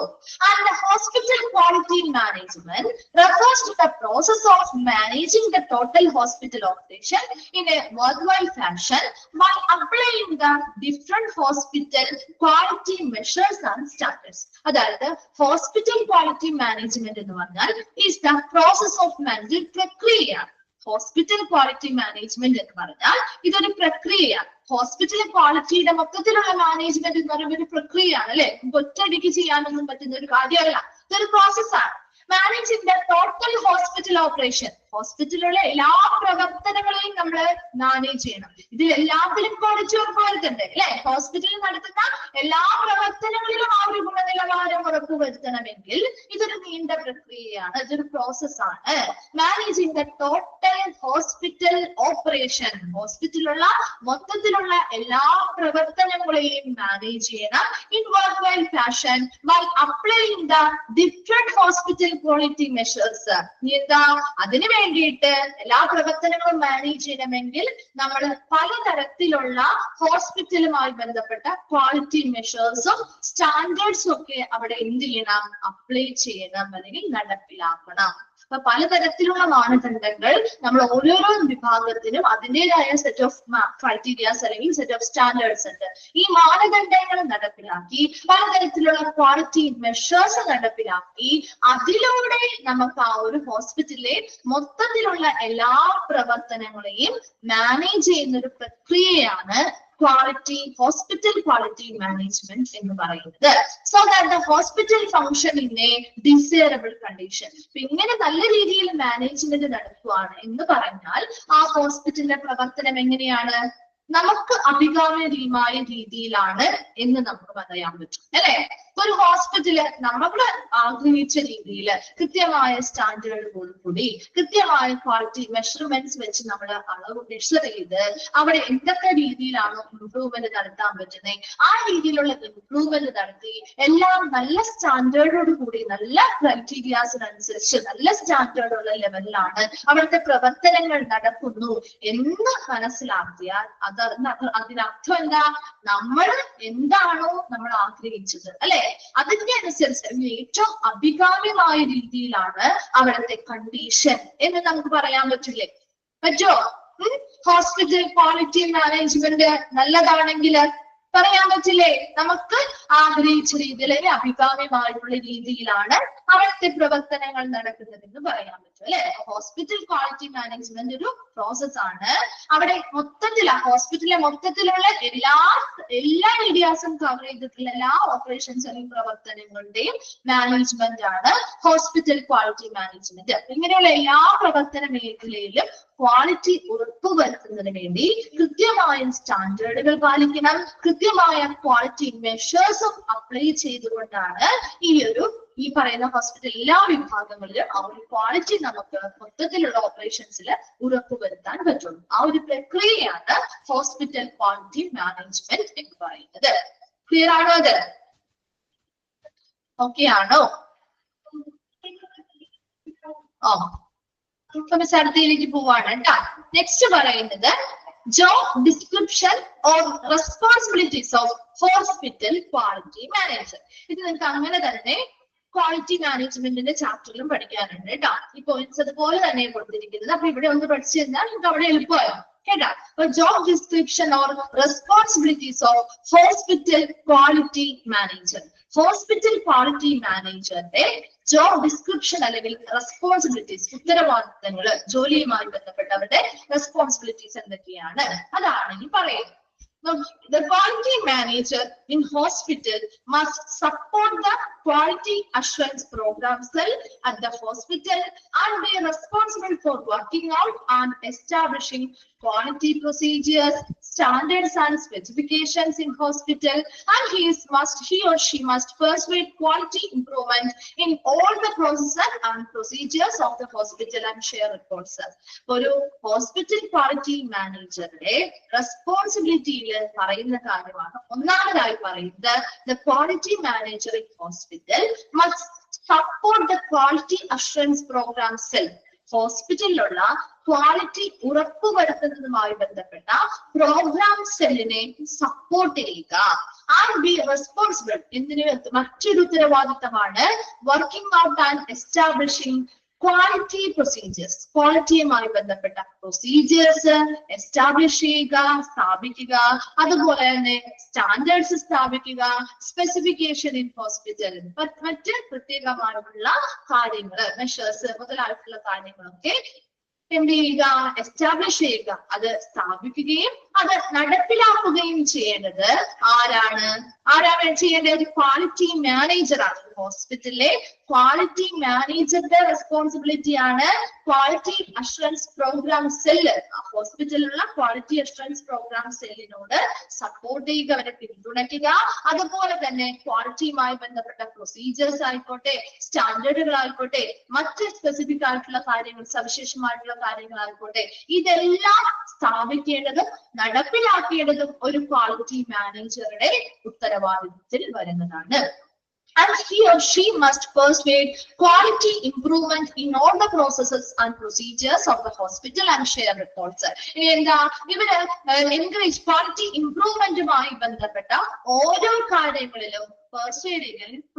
And hospital quality management refers to the process of managing the total hospital operation in a worthwhile fashion by applying the different hospital quality measures and standards. അതായത് hospital quality management എന്ന് പറഞ്ഞാൽ is the process of managing പ്രക്രിയയാണ്. Hospital quality management എന്ന് പറഞ്ഞാൽ ഇതൊരു പ്രക്രിയയാണ്. Hospital ക്വാളിറ്റിയുടെ മൊത്തത്തിലുള്ള management എന്ന് പറയുന്ന ഒരു പ്രക്രിയയാണ് അല്ലെ. ഒറ്റയടിക്ക് ചെയ്യാനൊന്നും പറ്റുന്ന ഒരു കാര്യമല്ല, ഇതൊരു പ്രോസസ്സാണ്. Managing the total hospital operation, ഹോസ്പിറ്റലിലുള്ള എല്ലാ പ്രവർത്തനങ്ങളെയും നമ്മൾ മാനേജ് ചെയ്യണം. ഇതിൽ എല്ലാത്തിലും ക്വാളിറ്റി ഉറപ്പുവരുത്തണ്ടേ അല്ലെ. ഹോസ്പിറ്റലിൽ നടത്തുന്ന എല്ലാ പ്രവർത്തനങ്ങളിലും ആ ഒരു ഗുണനിലവാരം ഉറപ്പുവരുത്തണമെങ്കിൽ ഇതൊരു നീണ്ട പ്രക്രിയയാണ്, ഇതൊരു പ്രോസസ്സാണ്. Managing the total hospital operation, ഹോസ്പിറ്റലിലുള്ള മൊത്തത്തിലുള്ള എല്ലാ പ്രവർത്തനങ്ങളെയും മാനേജ് ചെയ്യണം in worthwhile fashion by applying the different hospital quality measures. എന്താ അതിന് വേണ്ടിയിട്ട് എല്ലാ പ്രവർത്തനങ്ങളും മാനേജ് ചെയ്യണമെങ്കിൽ നമ്മൾ പലതരത്തിലുള്ള ഹോസ്പിറ്റലുമായി ബന്ധപ്പെട്ട ക്വാളിറ്റി മെഷേഴ്സും സ്റ്റാൻഡേർഡ്സും ഒക്കെ അവിടെ എന്ത് ചെയ്യണം, അപ്ലൈ ചെയ്യണം അല്ലെങ്കിൽ നടപ്പിലാക്കണം. അപ്പൊ പലതരത്തിലുള്ള മാനദണ്ഡങ്ങൾ നമ്മൾ ഓരോരോ വിഭാഗത്തിനും അതിൻ്റെതായ സെറ്റ് ഓഫ് ക്രൈറ്റീരിയാസ് അല്ലെങ്കിൽ സെറ്റ് ഓഫ് സ്റ്റാൻഡേർഡ്സ് ഉണ്ട്. ഈ മാനദണ്ഡങ്ങൾ നടപ്പിലാക്കി പലതരത്തിലുള്ള ക്വാളിറ്റി മെഷേഴ്സ് നടപ്പിലാക്കി അതിലൂടെ നമുക്ക് ആ ഒരു ഹോസ്പിറ്റലിലെ മൊത്തത്തിലുള്ള എല്ലാ പ്രവർത്തനങ്ങളെയും മാനേജ് ചെയ്യുന്ന ഒരു പ്രക്രിയയാണ് ക്വാളിറ്റി, ഹോസ്പിറ്റൽ ക്വാളിറ്റി മാനേജ്മെന്റ് എന്ന് പറയുന്നത്. So that the hospital function in A desirable condition. ഇങ്ങനെ നല്ല രീതിയിൽ മാനേജ്മെന്റ് നടത്തുകയാണ് എന്ന് പറഞ്ഞാൽ ആ ഹോസ്പിറ്റലിന്റെ പ്രവർത്തനം എങ്ങനെയാണ്, നമുക്ക് അഭികാമ്യമായ രീതിയിലാണ് എന്ന് നമുക്ക് പറയാൻ പറ്റും അല്ലെ. ഒരു ഹോസ്പിറ്റല് നമ്മൾ ആഗ്രഹിച്ച രീതിയിൽ കൃത്യമായ സ്റ്റാൻഡേർഡോടുകൂടി കൃത്യമായ ക്വാളിറ്റി മെഷർമെന്റ്സ് വെച്ച് നമ്മൾ അളവ് മെഷർ ചെയ്ത് അവിടെ എന്തൊക്കെ രീതിയിലാണോ ഇംപ്രൂവ്മെന്റ് നടത്താൻ പറ്റുന്നത് ആ രീതിയിലുള്ള ഇംപ്രൂവ്മെന്റ് നടത്തി എല്ലാം നല്ല സ്റ്റാൻഡേർഡോട് കൂടി നല്ല ക്രൈറ്റീരിയാസിനനുസരിച്ച് നല്ല സ്റ്റാൻഡേർഡുള്ള ലെവലിലാണ് അവിടുത്തെ പ്രവർത്തനങ്ങൾ നടക്കുന്നു എന്ന് മനസ്സിലാക്കിയാൽ അതിനർത്ഥം എന്താ, നമ്മൾ എന്താണോ നമ്മൾ ആഗ്രഹിച്ചത് അല്ലെ അതിന്റെ അനുസരിച്ച് ഏറ്റവും അഭികാമ്യമായ രീതിയിലാണ് അവിടുത്തെ കണ്ടീഷൻ എന്ന് നമുക്ക് പറയാൻ പറ്റില്ലേ, പറ്റോ? ഹോസ്പിറ്റൽ ക്വാളിറ്റി മാനേജ്മെന്റ് നല്ലതാണെങ്കിൽ പറയാൻ പറ്റില്ലേ, നമുക്ക് ആഗ്രഹിച്ച രീതിയിൽ അഭികാമ്യമായിട്ടുള്ള രീതിയിലാണ് അവിടുത്തെ പ്രവർത്തനങ്ങൾ നടക്കുന്നതെന്ന് പറയാൻ പറ്റും അല്ലെ. ഹോസ്പിറ്റൽ ക്വാളിറ്റി മാനേജ്മെന്റ് ഒരു പ്രോസസ് ആണ്. അവിടെ ഹോസ്പിറ്റലിലെ മൊത്തത്തിലുള്ള എല്ലാ ഏരിയാസും കവർ ചെയ്തിട്ടുള്ള എല്ലാ ഓപ്പറേഷൻസ് അല്ലെങ്കിൽ പ്രവർത്തനങ്ങളുടെയും മാനേജ്മെന്റ് ആണ് ഹോസ്പിറ്റൽ ക്വാളിറ്റി മാനേജ്മെന്റ്. ഇങ്ങനെയുള്ള എല്ലാ പ്രവർത്തന മേഖലയിലും ക്വാളിറ്റി ഉറപ്പുവരുത്തുന്നതിന് വേണ്ടി കൃത്യമായ സ്റ്റാൻഡേർഡുകൾ പാലിക്കണം, കൃത്യമായ ക്വാളിറ്റി മെഷേഴ്സും അപ്ലൈ ചെയ്തുകൊണ്ടാണ് ഈ പറയുന്ന ഹോസ്പിറ്റൽ എല്ലാ വിഭാഗങ്ങളിലും ആ ഒരു ക്വാളിറ്റി നമുക്ക് മൊത്തത്തിലുള്ള ഓപ്പറേഷൻസിൽ ഉറപ്പുവരുത്താൻ പറ്റുള്ളൂ. ആ ഒരു പ്രക്രിയയാണ് ഹോസ്പിറ്റൽ ക്വാളിറ്റി മാനേജ്മെന്റ് എന്ന് പറയുന്നത്. ക്ലിയർ ആണോ അത്? ഓക്കെ ആണോ? അടുത്തയിലേക്ക് പോവാണ് കേട്ടോ. നെക്സ്റ്റ് പറയുന്നത് job description or responsibilities of hospital quality manager. ഇത് നിങ്ങൾക്ക് അങ്ങനെ തന്നെ ക്വാളിറ്റി മാനേജ്മെന്റിന്റെ ചാപ്റ്ററിലും പഠിക്കാനുണ്ട് കേട്ടോ. ഈ പോയിന്റ്സ് അതുപോലെ തന്നെ കൊടുത്തിരിക്കുന്നത്. അപ്പൊ ഇവിടെ ഒന്ന് പഠിച്ചു കഴിഞ്ഞാൽ നിങ്ങൾക്ക് അവിടെ എളുപ്പമായോ കേട്ടോ. അപ്പൊ job description or responsibilities of hospital quality manager. Hospital quality മാനേജറിന്റെ ജോബ് ഡിസ്ക്രിപ്ഷൻ അല്ലെങ്കിൽ റെസ്പോൺസിബിലിറ്റീസ്, ഉത്തരവാദിത്തങ്ങൾ, ജോലിയുമായി ബന്ധപ്പെട്ടവരുടെ റെസ്പോൺസിബിലിറ്റീസ് എന്തൊക്കെയാണ് അതാണ് ഈ പറയുന്നത്. The quality manager in hospital must support the quality assurance program cell at the hospital and be responsible for working out and establishing quality procedures, standards and specifications in hospital, and he or she must persuade quality improvement in all the processes and procedures of the hospital and share reports. ഒരു hospital quality മാനേജറുടെ റെസ്പോൺസിബിലിറ്റിയിൽ പറയുന്ന കാര്യമാണ്. ഒന്നാമതായി പറയുന്നത് the quality manager in hospital must support the quality assurance program cell. ഹോസ്പിറ്റലിലുള്ള quality ഉറപ്പുവരുത്തുന്നതുമായി ബന്ധപ്പെട്ട program സെല്ലിനെ സപ്പോർട്ട് ചെയ്യുക. ആൻഡ് ബി റെസ്പോൺസിബിൾ എന്തിന് മറ്റൊരു ഉത്തരവാദിത്തമാണ് working out and establishing quality procedures. ക്വാളിറ്റിയുമായി ബന്ധപ്പെട്ട പ്രൊസീജിയേഴ്സ് എസ്റ്റാബ്ലിഷ് ചെയ്യുക, സ്ഥാപിക്കുക. അതുപോലെ തന്നെ സ്റ്റാൻഡേർഡ്സ് സ്ഥാപിക്കുക. സ്പെസിഫിക്കേഷൻ ഇൻ ഹോസ്പിറ്റൽ, മറ്റ് പ്രത്യേകമായിട്ടുള്ള കാര്യങ്ങൾ, മെഷേഴ്സ് മുതലായിട്ടുള്ള കാര്യങ്ങളൊക്കെ എന്ത് ചെയ്യുക, എസ്റ്റാബ്ലിഷ് ചെയ്യുക. അത് സ്ഥാപിക്കുകയും അത് നടപ്പിലാക്കുകയും ചെയ്യേണ്ടത് ആരാണ് ചെയ്യേണ്ടത്? ഒരു ക്വാളിറ്റി മാനേജറാണ്. ഹോസ്പിറ്റലിലെ ക്വാളിറ്റി മാനേജറുടെ റെസ്പോൺസിബിലിറ്റി ആണ് ക്വാളിറ്റി അഷുറൻസ് പ്രോഗ്രാം സെല്ല്. ഹോസ്പിറ്റലിലുള്ള ക്വാളിറ്റി അഷുറൻസ് പ്രോഗ്രാം സെല്ലിനോട് സപ്പോർട്ട് ചെയ്യുക, അവരെ പിന്തുണയ്ക്കുക. അതുപോലെ തന്നെ ക്വാളിറ്റിയുമായി ബന്ധപ്പെട്ട പ്രൊസീജിയേഴ്സ് ആയിക്കോട്ടെ, സ്റ്റാൻഡേർഡുകൾ ആയിക്കോട്ടെ, മറ്റ് സ്പെസിഫിക് ആയിട്ടുള്ള കാര്യങ്ങൾ, സവിശേഷമായിട്ടുള്ള കാര്യങ്ങളായിക്കോട്ടെ, ഇതെല്ലാം സ്ഥാപിക്കേണ്ടതും നടപ്പിലാക്കേണ്ടതും ഒരു ക്വാളിറ്റി മാനേജറുടെ ഉത്തരവാദിത്തത്തിൽ വരുന്നതാണ്. And he or she must persuade quality improvement in all the processes and procedures of the hospital and share reports. ഇനി എന്താ ഇവര് എൻകറേജ് ക്വാളിറ്റി ഇംപ്രൂവ്മെന്റുമായി ബന്ധപ്പെട്ട ഓരോ കാര്യങ്ങളിലും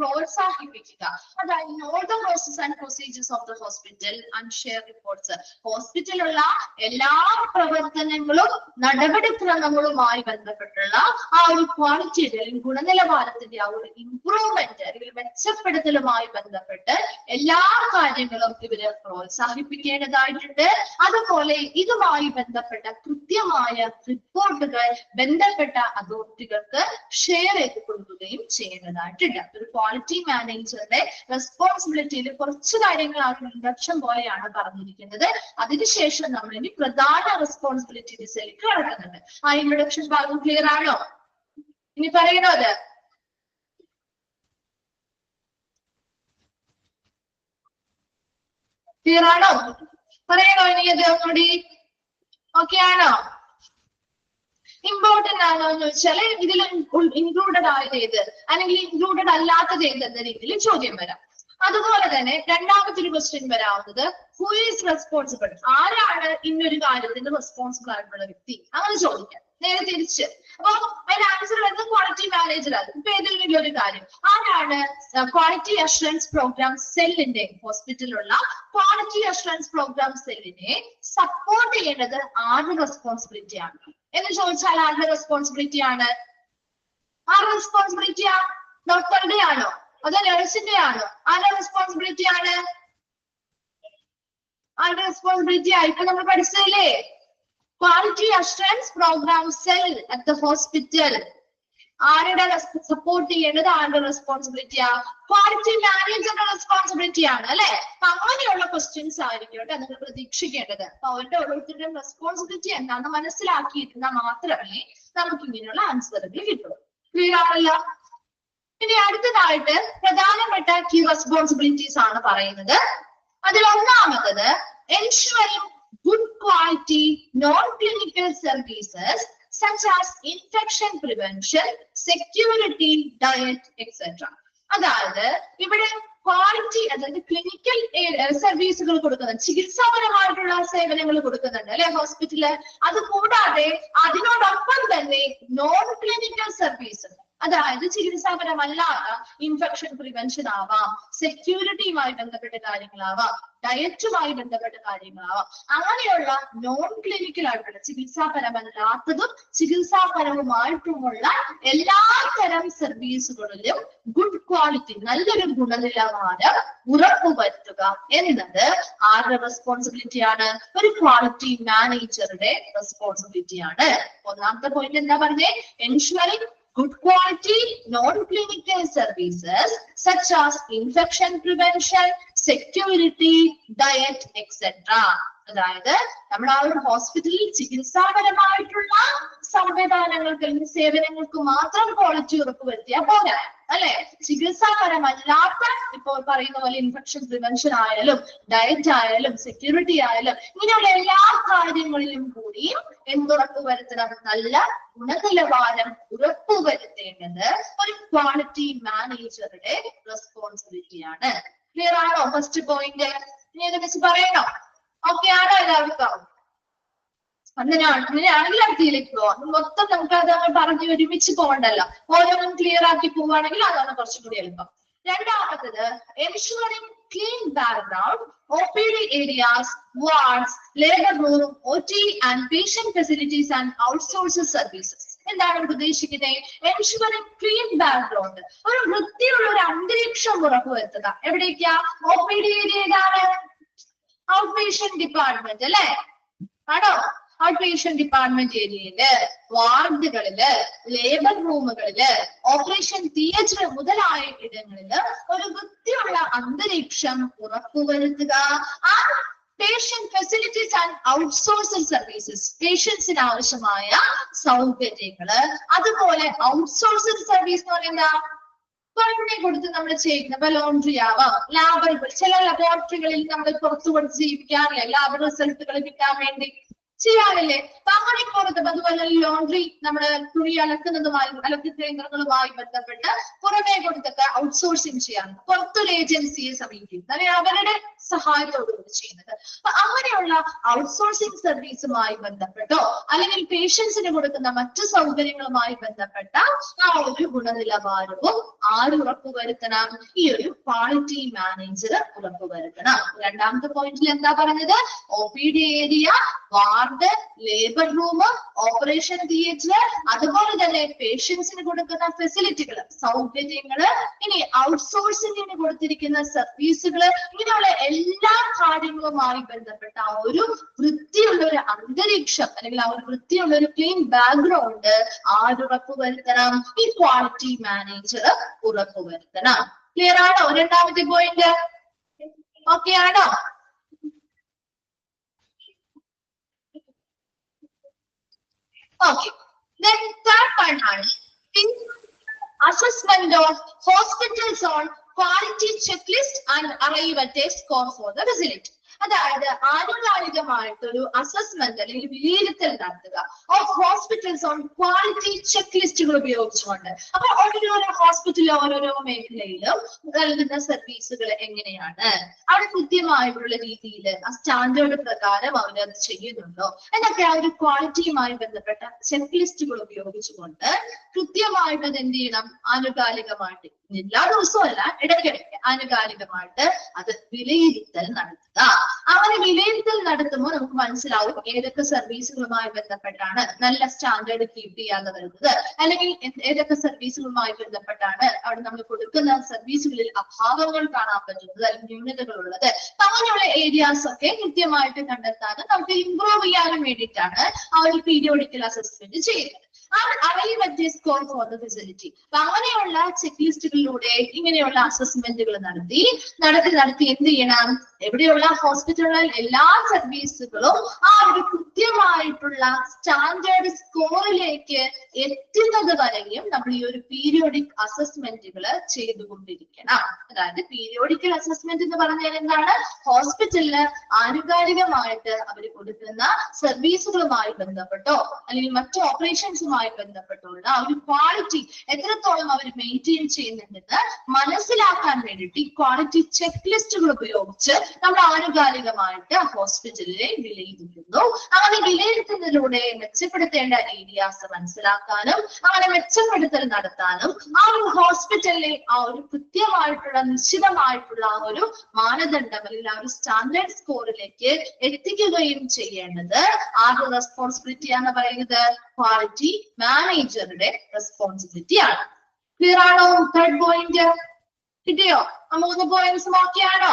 പ്രോത്സാഹിപ്പിക്കുക. അതായത് all the process and procedures of the hospital and share reports. ഹോസ്പിറ്റലുള്ള എല്ലാ പ്രവർത്തനങ്ങളും നടപടിക്രമങ്ങളുമായി ബന്ധപ്പെട്ടുള്ള ആ ഒരു ക്വാളിറ്റിയുടെ അല്ലെങ്കിൽ ഗുണനിലവാരത്തിന്റെ ആ ഒരു ഇംപ്രൂവ്മെന്റ് അല്ലെങ്കിൽ മെച്ചപ്പെടുത്തലുമായി ബന്ധപ്പെട്ട് എല്ലാ കാര്യങ്ങളും ഇവര് പ്രോത്സാഹിപ്പിക്കേണ്ടതായിട്ടുണ്ട്. അതുപോലെ ഇതുമായി ബന്ധപ്പെട്ട കൃത്യമായ റിപ്പോർട്ടുകൾ ബന്ധപ്പെട്ട അതോറിറ്റികൾക്ക് ഷെയർ ചെയ്ത് കൊടുക്കുകയും ചെയ്യുന്നതായിട്ടുണ്ട്. ഒരു ക്വാളിറ്റി മാനേജറുടെ റെസ്പോൺസിബിലിറ്റിയിൽ കുറച്ച് കാര്യങ്ങൾ ആ ഒരു ഇൻഡക്ഷൻ പോലെയാണ് പറഞ്ഞിരിക്കുന്നത്. അതിനുശേഷം നമ്മൾ ഇനി പ്രധാന റെസ്പോൺസിബിലിറ്റീസിലേക്ക് കടക്കുന്നുണ്ട്. ആ ഇൻട്രൊഡക്ഷൻ ഭാഗം ക്ലിയർ ആണോ? ഇനി പറയണോ? അത് ക്ലിയർ ആണോ? പറയണോ ഇനി അത് ഒന്നുകൂടി? ഓക്കെ ആണോ? ഇമ്പോർട്ടന്റ് ആണോ എന്ന് വെച്ചാൽ ഇതിൽ ഇൻക്ലൂഡഡ് ആയത് ഏത് അല്ലെങ്കിൽ ഇൻക്ലൂഡഡ് അല്ലാത്തത് ഏത് എന്ന രീതിയിൽ ചോദ്യം വരാം. അതുപോലെ തന്നെ രണ്ടാമത്തെ ഒരു ക്വസ്റ്റ്യൻ വരാവുന്നത് ഹു ഈസ് റെസ്പോൺസിബിൾ, ആരാണ് ഇന്നൊരു കാര്യത്തിന് റെസ്പോൺസിബിൾ ആയിട്ടുള്ള വ്യക്തി, അങ്ങനെ ചോദിക്കാം. നേരെ തിരിച്ച് അപ്പൊ അതിന്റെ ആൻസർ വരുന്നത് ക്വാളിറ്റി മാനേജർ ആണ്. ഇപ്പൊ ഏതെങ്കിലും ഒരു കാര്യം ആരാണ് ക്വാളിറ്റി അഷുറൻസ് പ്രോഗ്രാം സെല്ലിന്റെ ഹോസ്പിറ്റലിലുള്ള ക്വാളിറ്റി അഷുറൻസ് പ്രോഗ്രാം സെല്ലിനെ സപ്പോർട്ട് ചെയ്യേണ്ടത് ആരുടെ റെസ്പോൺസിബിലിറ്റി ആണ് എന്ന് ചോദിച്ചാൽ ആരുടെ റെസ്പോൺസിബിലിറ്റി ആണ്? ആരുടെ റെസ്പോൺസിബിലിറ്റിയാ? ഡോക്ടറുടെ ആണോ അതോ നഴ്സിന്റെ ആണോ? ആരുടെ റെസ്പോൺസിബിലിറ്റി ആണ്? ആരുടെ റെസ്പോൺസിബിലിറ്റി ആയിട്ട് നമ്മൾ പഠിച്ചതല്ലേ? Quality assurance program cell at the hospital ആരുടെ സപ്പോർട്ട് ചെയ്യേണ്ടത്? ആരുടെ റെസ്പോൺസിബിലിറ്റിയാ? ക്വാളിറ്റി മാനേജറുടെ റെസ്പോൺസിബിലിറ്റി ആണ് അല്ലെ? അങ്ങനെയുള്ള ക്വസ്റ്റ്യൻസ് ആയിരിക്കും നിങ്ങൾ പ്രതീക്ഷിക്കേണ്ടത്. അപ്പൊ അവരുടെ ഓരോരുത്തരുടെയും റെസ്പോൺസിബിലിറ്റി എന്താണെന്ന് മനസ്സിലാക്കിയിരുന്നാൽ മാത്രമേ നമുക്ക് ഇങ്ങനെയുള്ള ആൻസറുകൾ കിട്ടൂ. ക്ലിയർ ആണല്ലോ? ഇനി അടുത്തതായിട്ട് പ്രധാനപ്പെട്ട കീ റെസ്പോൺസിബിലിറ്റീസ് ആണ് പറയുന്നത്. അതിൽ ഒന്നാമത്തത് ensuring good quality non-clinical services such as infection prevention, security, diet, etc. അതായത് ഇവിടെ ക്വാളിറ്റി അതായത് ക്ലിനിക്കൽ സർവീസുകൾ കൊടുക്കുന്നുണ്ട്, ചികിത്സാപരമായിട്ടുള്ള സേവനങ്ങൾ കൊടുക്കുന്നുണ്ട് അല്ലെ ഹോസ്പിറ്റല്. അത് കൂടാതെ അതിനോടൊപ്പം തന്നെ നോൺ ക്ലിനിക്കൽ സർവീസ്, അതായത് ചികിത്സാപരമല്ലാത്ത ഇൻഫെക്ഷൻ പ്രിവെൻഷൻ ആവാം, സെക്യൂരിറ്റിയുമായി ബന്ധപ്പെട്ട കാര്യങ്ങളാവാം, ഡയറ്റുമായി ബന്ധപ്പെട്ട കാര്യങ്ങളാവാം. അങ്ങനെയുള്ള നോൺ ക്ലിനിക്കൽ ആയിട്ടുള്ള ചികിത്സാപരമല്ലാത്തതും ചികിത്സാപരവുമായിട്ടുമുള്ള എല്ലാ തരം സർവീസുകളിലും ഗുഡ് ക്വാളിറ്റി, നല്ലൊരു ഗുണനിലവാരം ഉറപ്പുവരുത്തുക എന്നത് ആരുടെ റെസ്പോൺസിബിലിറ്റി ആണ്? ഒരു ക്വാളിറ്റി മാനേജറുടെ റെസ്പോൺസിബിലിറ്റി ആണ്. ഒന്നാമത്തെ പോയിന്റ് എന്താ പറഞ്ഞേ? Ensuring good quality non-clinical services such as infection prevention, security, diet, etc. അതായത് നമ്മുടെ ആ ഒരു ഹോസ്പിറ്റലിൽ ചികിത്സാപരമായിട്ടുള്ള സംവിധാനങ്ങൾക്ക് അല്ലെങ്കിൽ സേവനങ്ങൾക്ക് മാത്രം ക്വാളിറ്റി ഉറപ്പുവരുത്തിയാൽ പോരാ അല്ലെ? ചികിത്സാപരമല്ലാത്ത ഇപ്പോൾ പറയുന്ന പോലെ ഇൻഫെക്ഷൻ പ്രിവെൻഷൻ ആയാലും ഡയറ്റ് ആയാലും സെക്യൂരിറ്റി ആയാലും ഇങ്ങനെയുള്ള എല്ലാ കാര്യങ്ങളിലും കൂടിയും എന്തുറപ്പുവരുത്തണം? നല്ല ഗുണനിലവാരം ഉറപ്പുവരുത്തേണ്ടത് ഒരു ക്വാളിറ്റി മാനേജറുടെ റെസ്പോൺസിബിലിറ്റി ആണ്. ക്ലിയർ ആണോ ഫസ്റ്റ് പോയിന്റ്? ഇനി ഇതിനെ കുറിച്ച് പറയണോ? എല്ലാവർക്കും അങ്ങനെയാണെങ്കിൽ അടുത്തയിലേക്ക് പോവാം. മൊത്തം നമുക്ക് അത് പറഞ്ഞ് ഒരുമിച്ച് പോകണ്ടല്ലോ, ഓരോന്നും ക്ലിയർ ആക്കി പോവുകയാണെങ്കിൽ അതാണ് കുറച്ചും കൂടി എളുപ്പം. രണ്ടാമത്തത് ensuring clean background, OPD areas, wards, labor room, OT and patient facilities and outsourced services. എന്താണ് ഉദ്ദേശിക്കുന്നത്? ensuring clean background, ഒരു വൃത്തിയുള്ള ഒരു അന്തരീക്ഷം ഉറപ്പുവരുത്തുക. എവിടേക്കാ? OPD ഏരിയയിലാണ്, ഔട്ട് പേഷ്യന്റ് ഡിപ്പാർട്ട്മെന്റ് അല്ലെ ആണോ? ഔട്ട് പേഷ്യന്റ് ഡിപ്പാർട്ട്മെന്റ് ഏരിയയില്, വാർഡുകളില്, ലേബർ റൂമുകളില്, ഓപ്പറേഷൻ തിയേറ്റർ മുതലായ ഇടങ്ങളില് ഒരു വൃത്തിയുള്ള അന്തരീക്ഷം ഉറപ്പുവരുത്തുക. Patient facilities and outsourcing services, പേഷ്യൻസിന് ആവശ്യമായ സൗകര്യങ്ങള്. അതുപോലെ ഔട്ട്സോഴ്സിംഗ് സർവീസ് എന്ന് പറയുന്നത് പുറമെ കൊടുത്ത് നമ്മൾ ചെയ്യുന്ന, ഇപ്പൊ ലോണ്ടറി ആവാം, ലാബുകൾ, ചില ലബോറട്ടറികളിൽ നമ്മൾ പുറത്തു കൊടുത്ത് ജീവിക്കാറില്ലേ ലാബ് റിസൾട്ടുകൾ കിട്ടാൻ വേണ്ടി, ചെയ്യാറില്ലേ? അപ്പൊ അങ്ങനെ പുറത്ത്, അതുപോലെ ലോണ്ടറി നമ്മുടെ തുണി അലക്കുന്നതുമായി, അലക്ക് കേന്ദ്രങ്ങളുമായി ബന്ധപ്പെട്ട് പുറമെ കൊടുത്തൊക്കെ ഔട്ട്സോഴ്സിങ് ചെയ്യാറുണ്ട്. പുറത്തൊരു ഏജൻസിയെ സമീപിക്കുന്നത്, അല്ലെങ്കിൽ അവരുടെ സഹായത്തോടുകൂടി ചെയ്യുന്നത്. അപ്പൊ അങ്ങനെയുള്ള ഔട്ട്സോഴ്സിങ് സർവീസുമായി ബന്ധപ്പെട്ടോ അല്ലെങ്കിൽ പേഷ്യൻസിന് കൊടുക്കുന്ന മറ്റു സൗകര്യങ്ങളുമായി ബന്ധപ്പെട്ട ആ ഒരു ഗുണനിലവാരവും ആര് ഉറപ്പുവരുത്തണം? ഈ ഒരു ക്വാളിറ്റി മാനേജർ ഉറപ്പുവരുത്തണം. രണ്ടാമത്തെ പോയിന്റിൽ എന്താ പറഞ്ഞത്? OPD area, ward, labour room, operation theatre, അതുപോലെ തന്നെ പേഷ്യൻസിന് കൊടുക്കുന്ന ഫെസിലിറ്റികൾ, സൗകര്യങ്ങള്, ഇനി ഔട്ട്സോഴ്സിംഗിന് കൊടുത്തിരിക്കുന്ന സർവീസുകള്, ഇങ്ങനെയുള്ള എല്ലാ കാര്യങ്ങളുമായി ബന്ധപ്പെട്ട ആ ഒരു വൃത്തിയുള്ള ഒരു അന്തരീക്ഷം അല്ലെങ്കിൽ ആ ഒരു വൃത്തിയുള്ള ഒരു ക്ലീൻ ബാക്ക്ഗ്രൗണ്ട് ആരുറപ്പുവരുത്തണം? ഈ ക്വാളിറ്റി മാനേജർ ഉറപ്പുവരുത്തണം. ക്ലിയർ ആണോ? രണ്ടാമത്തെ പോയിന്റ് ഓക്കെ ആണോ? Okay. Then third one is assessment of hospitals on quality checklist and arrive at a score for the facility. അതായത് ആനുകാലികമായിട്ടൊരു അസസ്മെന്റ് അല്ലെങ്കിൽ വിലയിരുത്തൽ നടത്തുക of hospitals on quality check ലിസ്റ്റുകൾ ഉപയോഗിച്ചുകൊണ്ട്. അപ്പൊ ഓരോരോ ഹോസ്പിറ്റലിലും ഓരോരോ മേഖലയിലും നൽകുന്ന സർവീസുകൾ എങ്ങനെയാണ്, അവിടെ കൃത്യമായിട്ടുള്ള രീതിയിൽ ആ സ്റ്റാൻഡേർഡ് പ്രകാരം അവരത് ചെയ്യുന്നുണ്ടോ എന്നൊക്കെ ആ ഒരു ക്വാളിറ്റിയുമായി ബന്ധപ്പെട്ട ചെക്ക് ലിസ്റ്റുകൾ ഉപയോഗിച്ചുകൊണ്ട് കൃത്യമായിട്ട് അത് എന്ത് ചെയ്യണം? ആനുകാലികമായിട്ട്, എല്ലാ ദിവസവും അല്ല, ഇടയ്ക്കിടയ്ക്ക് ആനുകാലികമായിട്ട് അത് വിലയിരുത്തൽ നടത്തുക. അങ്ങനെ വിലയിരുത്തൽ നടത്തുമ്പോൾ നമുക്ക് മനസ്സിലാവും ഏതൊക്കെ സർവീസുകളുമായി ബന്ധപ്പെട്ടാണ് നല്ല സ്റ്റാൻഡേർഡ് കീപ്പ് ചെയ്യാതെ വരുന്നത്, അല്ലെങ്കിൽ ഏതൊക്കെ സർവീസുകളുമായി ബന്ധപ്പെട്ടാണ് അവിടെ നമ്മൾ കൊടുക്കുന്ന സർവീസുകളിൽ അഭാവങ്ങൾ കാണാൻ പറ്റുന്നത് അല്ലെങ്കിൽ ന്യൂനതകൾ ഉള്ളത്. അങ്ങനെയുള്ള ഏരിയാസ് ഒക്കെ കൃത്യമായിട്ട് കണ്ടെത്താനും നമുക്ക് ഇംപ്രൂവ് ചെയ്യാനും വേണ്ടിയിട്ടാണ് ആ ഒരു പീരിയോഡിക്കൽ അസസ്മെന്റ് ചെയ്യുന്നത്. അപ്പൊ അങ്ങനെയുള്ള ചെക്ക് ലിസ്റ്റുകളിലൂടെ ഇങ്ങനെയുള്ള അസസ്മെന്റുകൾ നടത്തി എന്ത് ചെയ്യണം? എവിടെയുള്ള ഹോസ്പിറ്റലുകളിൽ എല്ലാ സർവീസുകളും ആ ഒരു കൃത്യമായിട്ടുള്ള സ്റ്റാൻഡേർഡ് സ്കോറിലേക്ക് എത്തുന്നത് വരെയും നമ്മൾ ഈ ഒരു പീരിയോഡിക് അസസ്മെന്റുകൾ ചെയ്തുകൊണ്ടിരിക്കണം. അതായത് പീരിയോഡിക്കൽ അസസ്മെന്റ് എന്ന് പറഞ്ഞാൽ എന്താണ്? ഹോസ്പിറ്റലിന് ആനുകാലികമായിട്ട് അവർ കൊടുക്കുന്ന സർവീസുകളുമായി ബന്ധപ്പെട്ടോ അല്ലെങ്കിൽ മറ്റു ഓപ്പറേഷൻസുമായി ബന്ധപ്പെട്ടുള്ള ആ ഒരു ക്വാളിറ്റി എത്രത്തോളം അവർ മെയിൻറ്റെയിൻ ചെയ്യുന്നുണ്ടെന്ന് മനസ്സിലാക്കാൻ വേണ്ടിയിട്ട് ഈ ക്വാളിറ്റി ചെക്ക് ലിസ്റ്റുകൾ ഉപയോഗിച്ച് നമ്മൾ ആനുകാലികമായിട്ട് ഹോസ്പിറ്റലിനെ വിലയിരുത്തുന്നു. അങ്ങനെ വിലയിരുത്തുന്നതിലൂടെ മെച്ചപ്പെടുത്തേണ്ട ഏരിയാസ് മനസ്സിലാക്കാനും അങ്ങനെ മെച്ചപ്പെടുത്തൽ നടത്താനും ആ ഒരു ഹോസ്പിറ്റലിലെ ആ ഒരു കൃത്യമായിട്ടുള്ള നിശ്ചിതമായിട്ടുള്ള ആ ഒരു മാനദണ്ഡം അല്ലെങ്കിൽ ആ ഒരു സ്റ്റാൻഡേർഡ് സ്കോറിലേക്ക് എത്തിക്കുകയും ചെയ്യേണ്ടത് ആരുടെ റെസ്പോൺസിബിലിറ്റി എന്ന് പറയുന്നത്? ക്വാളിറ്റി മാനേജറുടെ റെസ്പോൺസിബിലിറ്റി ആണ്. ക്ലിയർ ആണോ? തേർഡ് പോയിന്റ് കിട്ടിയോ? ആ 3 പോയിന്റ്സ് നോക്കിയാണോ?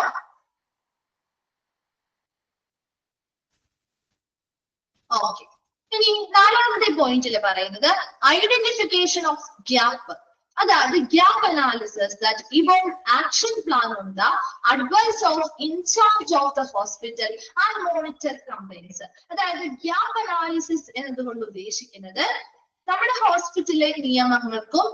ഓക്കെ. ഇനി 4ാമത്തെ പോയിന്റിൽ പറയുന്നത് ഐഡന്റിഫിക്കേഷൻ ഓഫ് ഗ്യാപ്പ്. അതായത് gap analysis that evolve action plan on the advice of in-charge of the hospital and monitor companies. അതായത് ഗ്യാപ്പ് അനാലിസിസ് എന്നതുകൊണ്ട് ഉദ്ദേശിക്കുന്നത് നമ്മുടെ ഹോസ്പിറ്റലിലെ നിയമങ്ങൾക്കും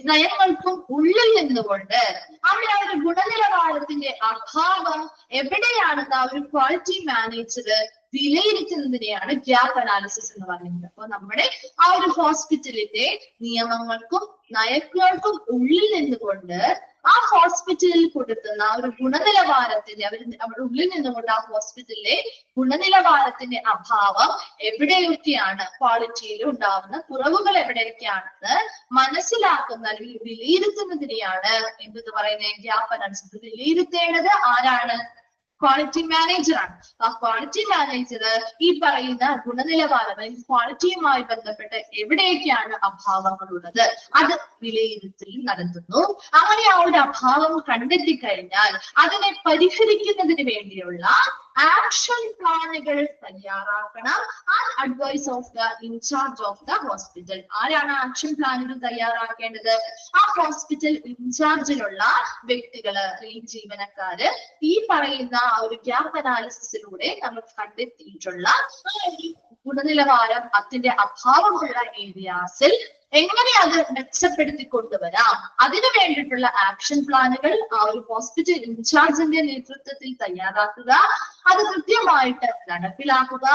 നയങ്ങൾക്കും ഉള്ളിൽ നിന്നുകൊണ്ട് അവിടെ ആ ഒരു ഗുണനിലവാരത്തിന്റെ അഭാവം എവിടെയാണെന്ന് ആ ഒരു ക്വാളിറ്റി മാനേജർ വിലയിരുത്തുന്നതിനെയാണ് ഗ്യാപ്പ് അനാലിസിസ് എന്ന് പറയുന്നത്. അപ്പൊ നമ്മുടെ ആ ഒരു ഹോസ്പിറ്റലിന്റെ നിയമങ്ങൾക്കും നയങ്ങൾക്കും ഉള്ളിൽ നിന്നുകൊണ്ട് ആ ഹോസ്പിറ്റലിൽ കൊടുക്കുന്ന ഒരു ഗുണനിലവാരത്തിന്റെ അവരുടെ ഉള്ളിൽ നിന്നുകൊണ്ട് ആ ഹോസ്പിറ്റലിലെ ഗുണനിലവാരത്തിന്റെ അഭാവം എവിടെയൊക്കെയാണ്, ക്വാളിറ്റിയിൽ ഉണ്ടാവുന്ന കുറവുകൾ എവിടെയൊക്കെയാണെന്ന് മനസ്സിലാക്കുന്ന അല്ലെങ്കിൽ വിലയിരുത്തുന്നതിനെയാണ് എന്തെന്ന് പറയുന്നത്, ഗ്യാപ്പ് അനാലിസിസ്. വിലയിരുത്തേണ്ടത് ആരാണ്? ക്വാളിറ്റി മാനേജർ ആണ്. ആ ക്വാളിറ്റി മാനേജർ ഈ പറയുന്ന ഗുണനിലവാരം അല്ലെങ്കിൽ ക്വാളിറ്റിയുമായി ബന്ധപ്പെട്ട് എവിടെയൊക്കെയാണ് അഭാവങ്ങളുള്ളത് അത് വിലയിരുത്തൽ നടത്തുന്നു. അങ്ങനെ ആ ഒരു അഭാവം കണ്ടെത്തി കഴിഞ്ഞാൽ അതിനെ പരിഹരിക്കുന്നതിന് വേണ്ടിയുള്ള ആക്ഷൻ പ്ലാനുകൾ തയ്യാറാക്കണം. Advice of the in-charge of the hospital. ആരാണ് ആക്ഷൻ പ്ലാനുകൾ തയ്യാറാക്കേണ്ടത്? ആ ഹോസ്പിറ്റൽ ഇൻചാർജിലുള്ള വ്യക്തികള് അല്ലെങ്കിൽ ജീവനക്കാര് ഈ പറയുന്ന ആ ഒരു ഗ്യാപ്പ് അനാലിസിസിലൂടെ നമ്മൾ കണ്ടെത്തിയിട്ടുള്ള ഗുണനിലവാരം അതിന്റെ അഭാവമുള്ള ഏരിയാസിൽ എങ്ങനെ അത് മെച്ചപ്പെടുത്തി കൊണ്ടുവരാം, അതിനു വേണ്ടിയിട്ടുള്ള ആക്ഷൻ പ്ലാനുകൾ ആ ഒരു ഹോസ്പിറ്റൽ ഇൻചാർജിന്റെ നേതൃത്വത്തിൽ തയ്യാറാക്കുക, അത് കൃത്യമായിട്ട് നടപ്പിലാക്കുക.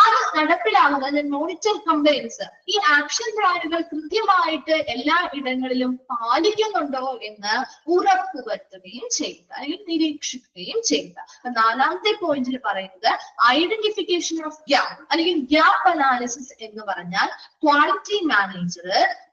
അത് നടപ്പിലാകുന്നത് മോണിറ്റർ കംപ്ലൈൻസ്, ഈ ആക്ഷൻ പ്ലാനുകൾ കൃത്യമായിട്ട് എല്ലാ ഇടങ്ങളിലും പാലിക്കുന്നുണ്ടോ എന്ന് ഉറപ്പുവരുത്തുകയും ചെയ്യുക അല്ലെങ്കിൽ നിരീക്ഷിക്കുകയും ചെയ്യുക. നാലാമത്തെ പോയിന്റിൽ പറയുന്നത് ഐഡന്റിഫിക്കേഷൻ ഓഫ് ഗ്യാപ്പ് അല്ലെങ്കിൽ ഗ്യാപ്പ് അനാലിസിസ് എന്ന് പറഞ്ഞാൽ ക്വാളിറ്റി മാനേജർ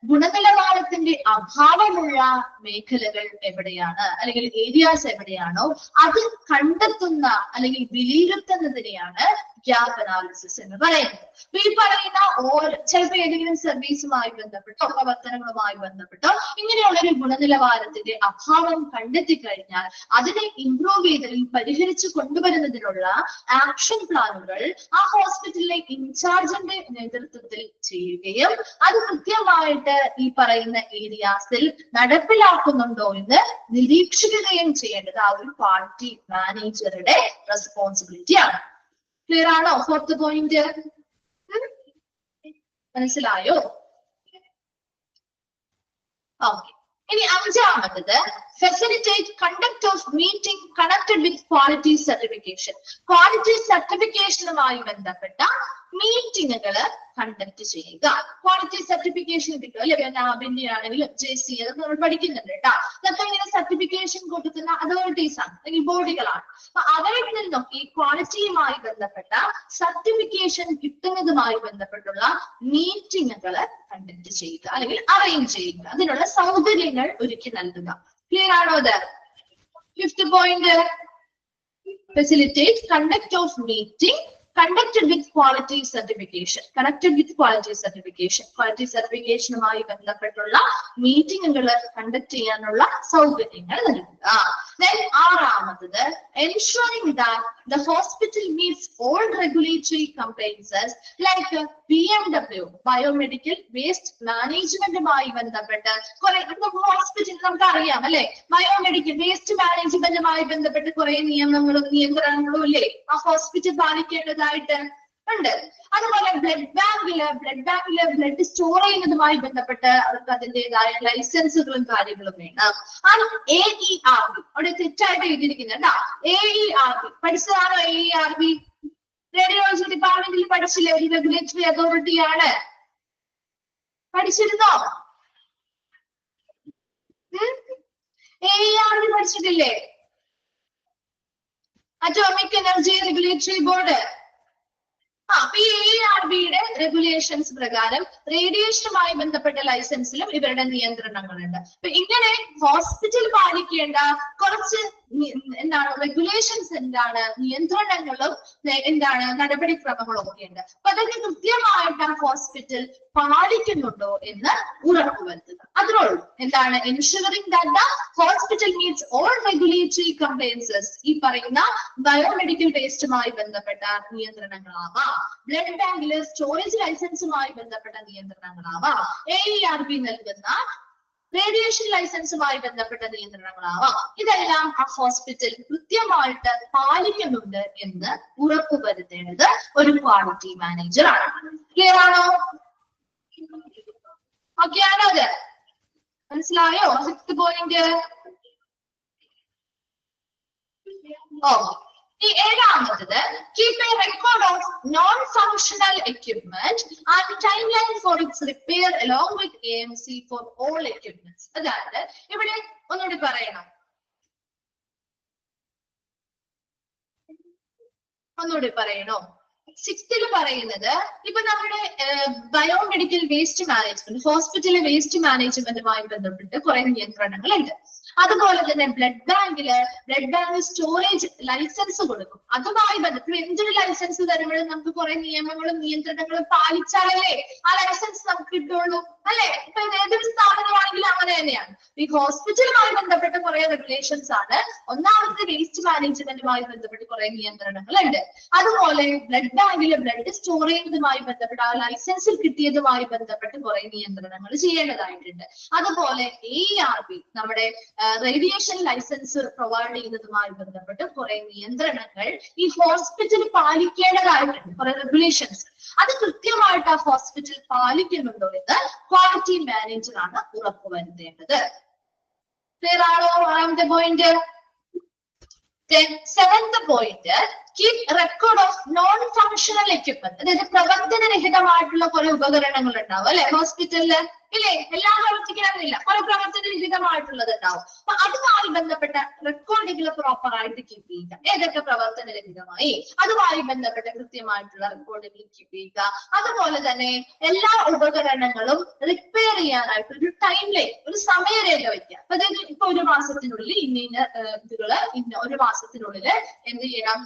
ഗുണനിലവാരത്തിന്റെ അഭാവമുള്ള മേഖലകൾ എവിടെയാണ് അല്ലെങ്കിൽ ഏരിയാസ് എവിടെയാണോ അത് കണ്ടെത്തുന്ന അല്ലെങ്കിൽ വിലയിരുത്തുന്നതിനെയാണ് ഗ്യാപ്പ് അനാലിസിസ് എന്ന് പറയുന്നത്. അപ്പൊ ഈ പറയുന്ന ചിലപ്പോൾ ഏതെങ്കിലും സർവീസുമായി ബന്ധപ്പെട്ടോ പ്രവർത്തനങ്ങളുമായി ബന്ധപ്പെട്ടോ ഇങ്ങനെയുള്ള ഒരു ഗുണനിലവാരത്തിന്റെ അഭാവം കണ്ടെത്തി കഴിഞ്ഞാൽ അതിനെ ഇംപ്രൂവ് ചെയ്ത് പരിഹരിച്ചു കൊണ്ടുവരുന്നതിനുള്ള ആക്ഷൻ പ്ലാനുകൾ ആ ഹോസ്പിറ്റലിലെ ഇൻചാർജിന്റെ നേതൃത്വത്തിൽ ചെയ്യുകയും അത് കൃത്യമായിട്ട് ഈ പറയുന്ന ഏരിയാസിൽ നടപ്പിലാക്കുന്നുണ്ടോ എന്ന് നിരീക്ഷിക്കുകയും ചെയ്യേണ്ടത് ആ ഒരു ക്വാളിറ്റി മാനേജറുടെ റെസ്പോൺസിബിലിറ്റി ആണ്. ക്ലിയർ ആണോ? ഫോർത്ത് പോയിന്റ് മനസ്സിലായോ? ഓക്കെ. ഇനി അഞ്ചാമത്തത് facilitate conduct of meeting connected with quality certification. Quality സർട്ടിഫിക്കേഷനുമായി ബന്ധപ്പെട്ട മീറ്റിങ്ങുകൾ കണ്ടക്ട് ചെയ്യുക. ക്വാളിറ്റി സർട്ടിഫിക്കേഷൻ കിട്ടും അല്ലെ? നാബിന്റെ ആണെങ്കിലും JC അതൊക്കെ നമ്മൾ പഠിക്കുന്നുണ്ട് കേട്ടോ. അതൊക്കെ ഇങ്ങനെ സർട്ടിഫിക്കേഷൻ കൊടുക്കുന്ന അതോറിറ്റീസ് ആണ് അല്ലെങ്കിൽ ബോഡികളാണ്. അപ്പൊ അവരിൽ നിന്നും ഈ ക്വാളിറ്റിയുമായി ബന്ധപ്പെട്ട സർട്ടിഫിക്കേഷൻ കിട്ടുന്നതുമായി ബന്ധപ്പെട്ടുള്ള മീറ്റിങ്ങുകൾ കണ്ടക്ട് ചെയ്യുക അല്ലെങ്കിൽ അറേഞ്ച് ചെയ്യുക, അതിനുള്ള സൗകര്യങ്ങൾ ഒരുക്കി നൽകുക. ക്ലിയർ ആണോ? അത് fifth point facilitate conduct of meeting conducted with quality certification. Connected with quality certification. Quality certificationുമായി ബന്ധപ്പെട്ടുള്ള മീറ്റിങ്ങുകൾ കണ്ടക്ട് ചെയ്യാനുള്ള സൗകര്യങ്ങൾ നൽകുക. Then ആറാമത്തത് ensuring that the hospital meets all regulatory compliances like BMW biomedical waste managementുമായി ബന്ധപ്പെട്ട് കുറെ ഹോസ്പിറ്റൽ നമുക്ക് അറിയാം അല്ലെ, ബയോമെഡിക്കൽ വേസ്റ്റ് മാനേജ്മെന്റുമായി ബന്ധപ്പെട്ട് കുറെ നിയമങ്ങളും നിയന്ത്രണങ്ങളും ഇല്ലേ ആ ഹോസ്പിറ്റൽ പാലിക്കേണ്ടതായിട്ട് ഉണ്ട്. അതുപോലെ ബ്ലഡ് ബാങ്കില് ബ്ലഡ് സ്റ്റോർ ചെയ്യുന്നതുമായി ബന്ധപ്പെട്ട് അവർക്ക് അതിൻ്റെതായ ലൈസൻസുകളും കാര്യങ്ങളും വേണം. അത് AERB അവിടെ തെറ്റായിട്ട് എഴുതിയിരിക്കുന്നുണ്ട്. AERB പഠിച്ചതാണോ? AERB റേഡിയോളജി ഡിപ്പാർട്ട്മെന്റിൽ പഠിച്ചില്ലേ? ഒരു റെഗുലേറ്ററി അതോറിറ്റി ആണ്. പഠിച്ചിരുന്നോ? AERB പഠിച്ചിട്ടില്ലേ? Atomic energy regulatory board. അപ്പൊ ഈ AERBയുടെ റെഗുലേഷൻസ് പ്രകാരം റേഡിയേഷനുമായി ബന്ധപ്പെട്ട ലൈസൻസിലും ഇവരുടെ നിയന്ത്രണങ്ങളുണ്ട്. അപ്പൊ ഇങ്ങനെ ഹോസ്പിറ്റൽ പാലിക്കേണ്ട കുറച്ച് എന്താണ് റെഗുലേഷൻസ്, എന്താണ് നിയന്ത്രണങ്ങളും എന്താണ് നടപടിക്രമങ്ങളും ഒക്കെ ഉണ്ട്. അപ്പൊ അതൊക്കെ കൃത്യമായിട്ട് ഹോസ്പിറ്റൽ പാലിക്കുന്നുണ്ടോ എന്ന് ഉറപ്പുവരുത്തുക. അതിനുള്ളൂ എന്താണ് ensuring that the hospital meats all regulatory compliances. ഈ പറയുന്ന ബയോമെഡിക്കൽ വേസ്റ്റുമായി ബന്ധപ്പെട്ട നിയന്ത്രണങ്ങളാവാം, ബ്ലഡ് ബാങ്കില് സ്റ്റോറേജ് ലൈസൻസുമായി ബന്ധപ്പെട്ട നിയന്ത്രണങ്ങളാവാം, AERB നൽകുന്ന റേഡിയേഷൻ ലൈസൻസുമായി ബന്ധപ്പെട്ട നിയന്ത്രണങ്ങളാവാം. ഇതെല്ലാം ആ ഹോസ്പിറ്റൽ കൃത്യമായിട്ട് പാലിക്കുന്നുണ്ട് എന്ന് ഉറപ്പുവരുത്തേണ്ടത് ഒരു ക്വാളിറ്റി മാനേജർ ആണ്. ക്ലിയർ ആണോ? ഓക്കെ ആണോ? അത് മനസ്സിലായോ? Sixth point. ഓ ഈ ഏഴാമത്തത് keep a record of non-functional equipment and timeline for its repair along with AMC for all equipments. അതായത് ഇവിടെ ഒന്നുകൂടി പറയണം, ഒന്നുകൂടി പറയണോ? സിക്സ്തിൽ പറയുന്നത് ഇപ്പൊ നമ്മുടെ biomedical waste management, hospital waste മാനേജ്മെന്റുമായി ബന്ധപ്പെട്ട് കുറെ നിയന്ത്രണങ്ങളുണ്ട്. അതുപോലെ തന്നെ ബ്ലഡ് ബാങ്ക് സ്റ്റോറേജ് ലൈസൻസ് കൊടുക്കും. അതുമായി ബന്ധപ്പെട്ട് എന്തൊരു ലൈസൻസ് തരുമ്പോഴും നമുക്ക് കുറെ നിയമങ്ങളും നിയന്ത്രണങ്ങളും പാലിച്ചാലല്ലേ ആ ലൈസൻസ് നമുക്ക് കിട്ടുള്ളൂ, അല്ലെ? ഇപ്പൊ ഏതൊരു സ്ഥാപനമാണെങ്കിലും അങ്ങനെ തന്നെയാണ്. ഈ ഹോസ്പിറ്റലുമായി ബന്ധപ്പെട്ട് കുറെ റെഗുലേഷൻസ് ആണ്. ഒന്നാമത്തെ വേസ്റ്റ് മാനേജ്മെന്റുമായി ബന്ധപ്പെട്ട് കുറെ നിയന്ത്രണങ്ങളുണ്ട്. അതുപോലെ ബ്ലഡ് ബാങ്കില് ബ്ലഡ് സ്റ്റോർ ചെയ്യുന്നതുമായി ബന്ധപ്പെട്ട് ആ ലൈസൻസിൽ കിട്ടിയതുമായി ബന്ധപ്പെട്ട് കുറെ നിയന്ത്രണങ്ങൾ ചെയ്യേണ്ടതായിട്ടുണ്ട്. അതുപോലെ ARB നമ്മുടെ റേഡിയേഷൻ ലൈസൻസ് പ്രൊവൈഡ് ചെയ്യുന്നതുമായി ബന്ധപ്പെട്ട് കുറെ നിയന്ത്രണങ്ങൾ ഈ ഹോസ്പിറ്റൽ പാലിക്കേണ്ടതായിട്ടുണ്ട്, കുറെ റെഗുലേഷൻസ്. അത് കൃത്യമായിട്ട് ആ ഹോസ്പിറ്റൽ പാലിക്കുന്നുണ്ടോ എന്ന് ക്വാളിറ്റി മാനേജർ ആണ് ഉറപ്പുവരുത്തേണ്ടത്. ക്ലിയർ ആണോ? ആറാമത്തെ point. Seventh point keep record of non-functional equipment. അതായത് പ്രവർത്തനരഹിതമായിട്ടുള്ള കുറെ ഉപകരണങ്ങൾ ഉണ്ടാവും, അല്ലെ? ഹോസ്പിറ്റലില് ഇല്ലേ, എല്ലാം പ്രവർത്തിക്കണമെന്നില്ല, കുറെ പ്രവർത്തനരഹിതമായിട്ടുള്ളത് ഉണ്ടാവും. അപ്പൊ അതുമായി ബന്ധപ്പെട്ട റെക്കോർഡുകൾ പ്രോപ്പർ ആയിട്ട് കീപ്പ് ചെയ്യുക. ഏതൊക്കെ പ്രവർത്തനരഹിതമായി അതുമായി ബന്ധപ്പെട്ട കൃത്യമായിട്ടുള്ള റെക്കോർഡുകൾ കീപ്പ് ചെയ്യുക. അതുപോലെ തന്നെ എല്ലാ ഉപകരണങ്ങളും റിപ്പയർ ചെയ്യാനായിട്ട് ഒരു ടൈം ലൈൻ, ഒരു സമയരേഖ വയ്ക്കുക. അതായത് ഇപ്പൊ ഒരു മാസത്തിനുള്ളിൽ ഇന്ന ഇതുകള് ഒരു മാസത്തിനുള്ളിൽ എന്ത് ചെയ്യണം,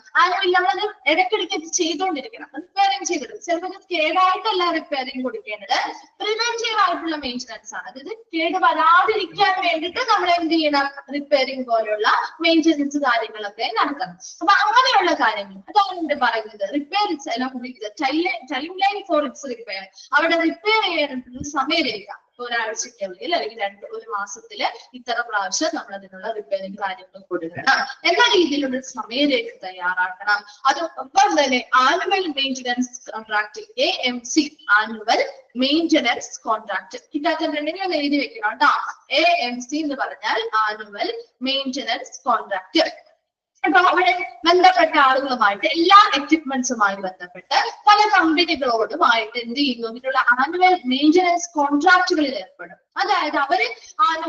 നമ്മളത് ഇടയ്ക്കിടയ്ക്ക് ചെയ്തുകൊണ്ടിരിക്കണം, റിപ്പയറിംഗ് ചെയ്തിട്ട്. ചിലപ്പോൾ കേടായിട്ടല്ല റിപ്പയറിംഗ് കൊടുക്കേണ്ടത്, പ്രിവെന്റീവ് ആയിട്ടുള്ള മെയിൻ്റനൻസ് ആണ്. അതായത് കേട് വരാതിരിക്കാൻ വേണ്ടിയിട്ട് നമ്മൾ എന്ത് ചെയ്യണം, റിപ്പയറിംഗ് പോലുള്ള മെയിൻ്റനൻസ് കാര്യങ്ങളൊക്കെ നടത്തണം. അപ്പൊ അങ്ങനെയുള്ള കാര്യങ്ങൾ അതാണ് ഇവിടെ പറയുന്നത്. Repair timeline for its repair. അവിടെ റിപ്പയർ ചെയ്യാനുള്ള സമയരേഖ ഒരാഴ്ചക്കുള്ളിൽ അല്ലെങ്കിൽ ഒരു മാസത്തില് ഇത്ര പ്രാവശ്യം നമ്മൾ അതിനുള്ള റിപ്പയറിംഗ് കാര്യങ്ങൾ കൊടുക്കണം എന്ന രീതിയിലുള്ള സമയരേഖ തയ്യാറാക്കണം. അതൊപ്പം തന്നെ annual maintenance contract, AMC annual maintenance contract കിട്ടാത്തുണ്ടെങ്കിൽ ഒന്ന് എഴുതി വെക്കണം കേട്ടോ. AMC എന്ന് പറഞ്ഞാൽ ആനുവൽ മെയിൻ്റനൻസ് കോൺട്രാക്ട്. അപ്പൊ അവിടെ ബന്ധപ്പെട്ട ആളുകളുമായിട്ട് എല്ലാ എക്വിപ്മെന്റ്സുമായി ബന്ധപ്പെട്ട് പല കമ്പനികളോടുമായിട്ട് എന്ത് ചെയ്യുന്നു, ഇതിനുള്ള ആനുവൽ മെയിൻ്റനൻസ് കോൺട്രാക്റ്റുകളിൽ ഏർപ്പെടും. അതായത് അവര്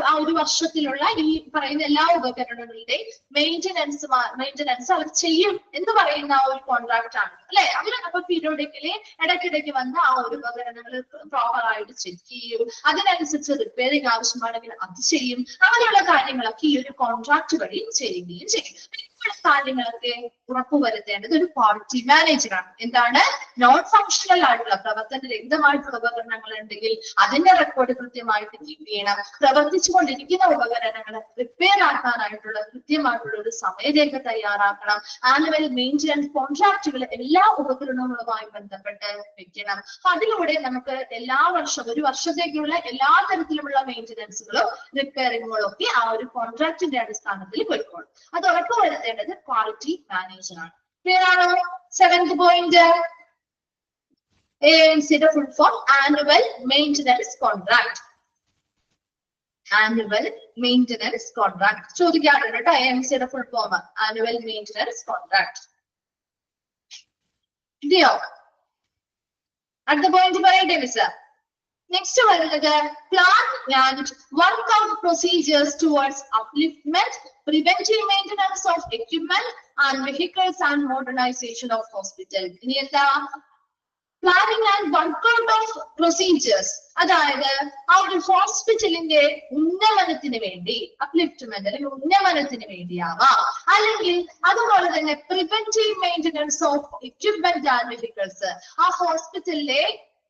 ആ ഒരു വർഷത്തിലുള്ള ഈ പറയുന്ന എല്ലാ ഉപകരണങ്ങളുടെയും മെയിൻ്റനൻസ് അവർ ചെയ്യും എന്ന് പറയുന്ന ആ ഒരു കോൺട്രാക്ട് ആണ്, അല്ലെ? അവര് അപ്പൊ പീരിയോഡിക്കലി ഇടയ്ക്കിടയ്ക്ക് വന്ന് ആ ഒരു ഉപകരണങ്ങൾ പ്രോപ്പർ ആയിട്ട് ചെക്ക് ചെയ്യും, അതിനനുസരിച്ച് റിപ്പയറിംഗ് ആവശ്യമാണെങ്കിൽ അത് ചെയ്യും. അങ്ങനെയുള്ള കാര്യങ്ങളൊക്കെ ഈ ഒരു കോൺട്രാക്ട് വഴി ചെയ്യുകയും ചെയ്യും. കാര്യങ്ങളൊക്കെ ഉറപ്പുവരുത്തേണ്ടത് ഒരു ക്വാളിറ്റി മാനേജറാണ്. എന്താണ്? നോൺ ഫങ്ഷണൽ ആയിട്ടുള്ള പ്രവർത്തനരഹിതമായിട്ടുള്ള ഉപകരണങ്ങൾ ഉണ്ടെങ്കിൽ അതിന്റെ റെക്കോർഡ് കൃത്യമായിട്ട് കീപ്പ് ചെയ്യണം. പ്രവർത്തിച്ചുകൊണ്ടിരിക്കുന്ന ഉപകരണങ്ങൾ റിപ്പയർ ആക്കാനായിട്ടുള്ള കൃത്യമായിട്ടുള്ള ഒരു സമയരേഖ തയ്യാറാക്കണം. ആനുവൽ മെയിൻ്റനൻസ് കോൺട്രാക്റ്റുകൾ എല്ലാ ഉപകരണങ്ങളുമായി ബന്ധപ്പെട്ട് വെക്കണം. അപ്പൊ അതിലൂടെ നമുക്ക് എല്ലാ വർഷവും ഒരു വർഷത്തേക്കുള്ള എല്ലാ തരത്തിലുമുള്ള മെയിൻ്റനൻസുകളും റിപ്പയറിങ്ങുകളും ഒക്കെ ആ ഒരു കോൺട്രാക്ടിന്റെ അടിസ്ഥാനത്തിൽ പോയിക്കോളും. അത് ഉറപ്പുവരുത്തേണ്ടത് ക്വാളിറ്റി മാനേജറാണ്. ക്ലിയർ ആണോ? സെവൻത് പോയിന്റ്, AMCയുടെ full form annual maintenance contract. Annual maintenance contract ചോദിക്കാറുണ്ട് കേട്ടോ. AMCയുടെ full form annual maintenance contract. ഇതെയോ? അടുത്ത പോയിന്റ് പറയട്ടെ മിസ്. നെക്സ്റ്റ് വരുന്നത് plan and work out procedures towards upliftment, preventive maintenance of equipment and vehicles and modernisation of hospital. ഇനി എന്താ? Planning and work out of procedures. അതായത് ആ ഒരു ഹോസ്പിറ്റലിന്റെ ഉന്നമനത്തിന് വേണ്ടി, അപ്ലിഫ്റ്റ്മെന്റ് അല്ലെങ്കിൽ ഉന്നമനത്തിന് വേണ്ടിയാവാം, അല്ലെങ്കിൽ അതുപോലെ തന്നെ preventive maintenance of equipment and vehicles. ആ ഹോസ്പിറ്റലിലെ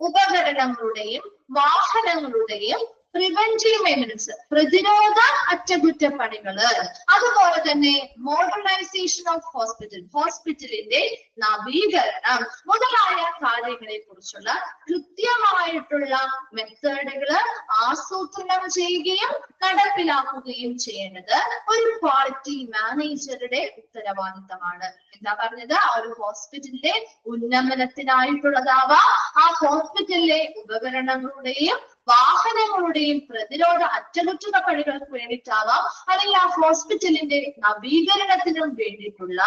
ഉപകരണങ്ങളുടെയും വാഹനങ്ങളുടെയും പ്രിവെന്റീവ് മെയിൻ്റനൻസ്, പ്രതിരോധ അറ്റകുറ്റപ്പണികള്, അതുപോലെ തന്നെ മോഡേണൈസേഷൻ ഓഫ് ഹോസ്പിറ്റൽ, ഹോസ്പിറ്റലിന്റെ നവീകരണം മുതലായ കാര്യങ്ങളെ കുറിച്ചുള്ള കൃത്യമായിട്ടുള്ള മെത്തേഡുകള് ആസൂത്രണം ചെയ്യുകയും നടപ്പിലാക്കുകയും ചെയ്യേണ്ടത് ഒരു ക്വാളിറ്റി മാനേജറുടെ ഉത്തരവാദിത്തമാണ്. എന്താ പറഞ്ഞത്? ആ ഒരു ഹോസ്പിറ്റലിന്റെ ഉന്നമനത്തിനായിട്ടുള്ളതാവാം, ആ ഹോസ്പിറ്റലിലെ ഉപകരണങ്ങളുടെയും വാഹനങ്ങളുടെയും പ്രതിരോധ അറ്റകുറ്റപ്പണികൾക്ക് വേണ്ടിയിട്ടാവാം, അല്ലെങ്കിൽ ആ ഹോസ്പിറ്റലിന്റെ നവീകരണത്തിനും വേണ്ടിയിട്ടുള്ള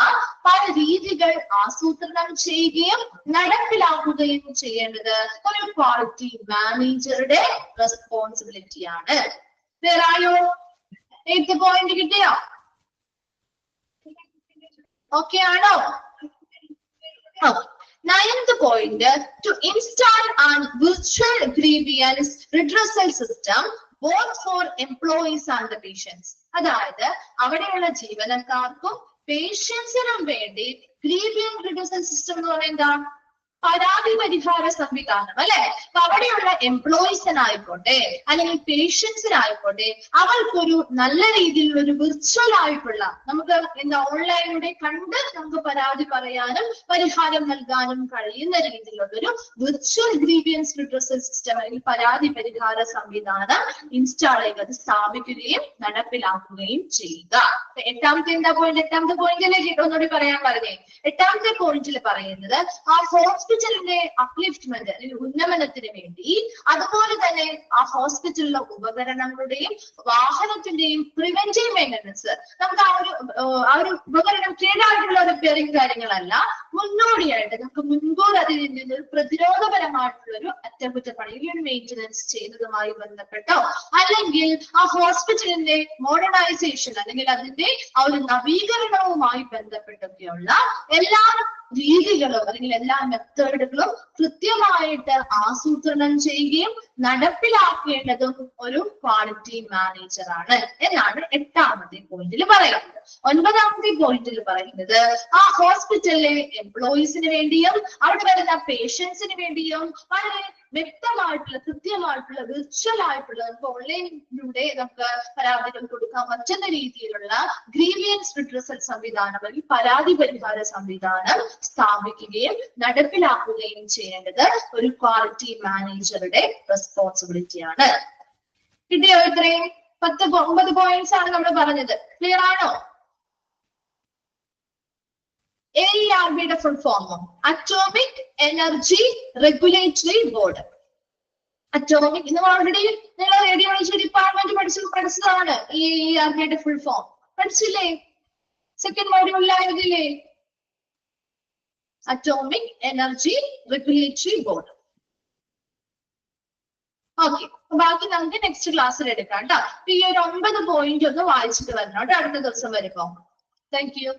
പല രീതികൾ ആസൂത്രണം ചെയ്യുകയും നടപ്പിലാക്കുകയും ചെയ്യേണ്ടത് ഒരു ക്വാളിറ്റി മാനേജറുടെ റെസ്പോൺസിബിലിറ്റിയാണ്. വേറായോ? 8th പോയിന്റ് കിട്ടിയോ? ഓക്കെ ആണോ? 9th point, to install a virtual grievance redressal system both for employees and the patients. അതായത് അവിടെയുള്ള ജീവനക്കാർക്കും പേഷ്യൻസിനും വേണ്ടി ഗ്രീവിയൻസ് റിഡ്രസൽ സിസ്റ്റം എന്ന് പറയുന്നത് പരാതി പരിഹാര സംവിധാനം അല്ലെ. അപ്പൊ അവിടെയുള്ള എംപ്ലോയീസിനായിക്കോട്ടെ അല്ലെങ്കിൽ പേഷ്യൻസിനായിക്കോട്ടെ അവർക്കൊരു നല്ല രീതിയിലുള്ള ഒരു വിർച്വൽ ആയിട്ടുള്ള നമുക്ക് എന്താ ഓൺലൈനിലൂടെ കണ്ട് നമുക്ക് പരാതി പറയാനും പരിഹാരം നൽകാനും കഴിയുന്ന രീതിയിലുള്ള ഒരു വിർച്വൽ ഗ്രീവിയൻസ് റിഡ്രസൽ സിസ്റ്റം അല്ലെങ്കിൽ പരാതി പരിഹാര സംവിധാനം ഇൻസ്റ്റാൾ ചെയ്യുക, സ്ഥാപിക്കുകയും നടപ്പിലാക്കുകയും ചെയ്യുക. 8ാമത്തെ എന്താ പോയിന്റ്? 8ാമത്തെ പോയിന്റിലേക്ക് ഒന്നുകൂടി പറയാൻ പറഞ്ഞേ. 8ാമത്തെ പോയിന്റിൽ പറയുന്നത് ആ ഹോസ്പിറ്റലിന്റെ അപ്ലിഫ്റ്റ്മെന്റ് അല്ലെങ്കിൽ ഉന്നമനത്തിന് വേണ്ടി, അതുപോലെ തന്നെ ആ ഹോസ്പിറ്റലിലെ ഉപകരണങ്ങളുടെയും വാഹനത്തിന്റെയും പ്രിവെന്റീവ് മെയിൻ്റനൻസ്, നമുക്ക് ആ ഒരു ഉപകരണം കേടായിട്ടുള്ള റിപ്പയറിംഗ് കാര്യങ്ങളല്ല, മുന്നോടിയായിട്ട് നമുക്ക് മുൻകൂർ അതിൽ നിന്ന് പ്രതിരോധപരമായിട്ടുള്ള ഒരു അറ്റകുറ്റപ്പണി ഒരു മെയിൻ്റനൻസ് ചെയ്യുന്നതുമായി ബന്ധപ്പെട്ടോ അല്ലെങ്കിൽ ആ ഹോസ്പിറ്റലിന്റെ മോഡേണൈസേഷൻ അല്ലെങ്കിൽ അതിന്റെ ആ ഒരു നവീകരണവുമായി ബന്ധപ്പെട്ടൊക്കെയുള്ള എല്ലാ രീതികളും അല്ലെങ്കിൽ എല്ലാ മെത്തേഡുകളും കൃത്യമായിട്ട് ആസൂത്രണം ചെയ്യുകയും നടപ്പിലാക്കേണ്ടതും ഒരു ക്വാളിറ്റി മാനേജർ ആണ് എന്നാണ് 8ാമത്തെ പോയിന്റിൽ പറയുന്നത്. 9ാമത്തെ പോയിന്റിൽ പറയുന്നത് ആ ഹോസ്പിറ്റലിലെ എംപ്ലോയീസിന് വേണ്ടിയും അവിടെ വരുന്ന പേഷ്യൻസിന് വേണ്ടിയും വളരെ വ്യക്തമായിട്ടുള്ള കൃത്യമായിട്ടുള്ള വിർച്വൽ ആയിട്ടുള്ള നമുക്ക് ഓൺലൈനിലൂടെ നമുക്ക് പരാതികൾ കൊടുക്കാൻ പറ്റുന്ന രീതിയിലുള്ള ഗ്രീവിയൻസ് റിഡ്രസൽ സംവിധാനം അല്ലെങ്കിൽ പരാതി പരിഹാര സംവിധാനം സ്ഥാപിക്കുകയും നടപ്പിലാക്കുകയും ചെയ്യേണ്ടത് ഒരു ക്വാളിറ്റി മാനേജറുടെ റെസ്പോൺസിബിലിറ്റിയാണ്. കിട്ടിയോ? ഇത്രയും 9 പോയിന്റ്സ് ആണ് നമ്മൾ പറഞ്ഞത്. ക്ലിയർ ആണോ? AERB full form atomic energy regulatory board. Atomic നമ്മൾ ഓൾറെഡി നിങ്ങൾ റേഡിയോളജി ഡിപ്പാർട്ട്മെന്റ് പഠിച്ചതാണ്. ഈ AERB ഫുൾ ഫോം പഠിച്ചില്ലേ? സെക്കൻഡ് മോഡ്യൂളിലായതില്ലേ? Atomic energy regulatory board. Okay, ബാക്കി നമുക്ക് നെക്സ്റ്റ് ക്ലാസ്സിൽ എടുക്കാം കേട്ടോ. ഈ ഒരു 9 പോയിന്റ് ഒന്ന് വായിച്ചിട്ട് വരണം കേട്ടോ അടുത്ത ദിവസം വരുമ്പോ. Thank you.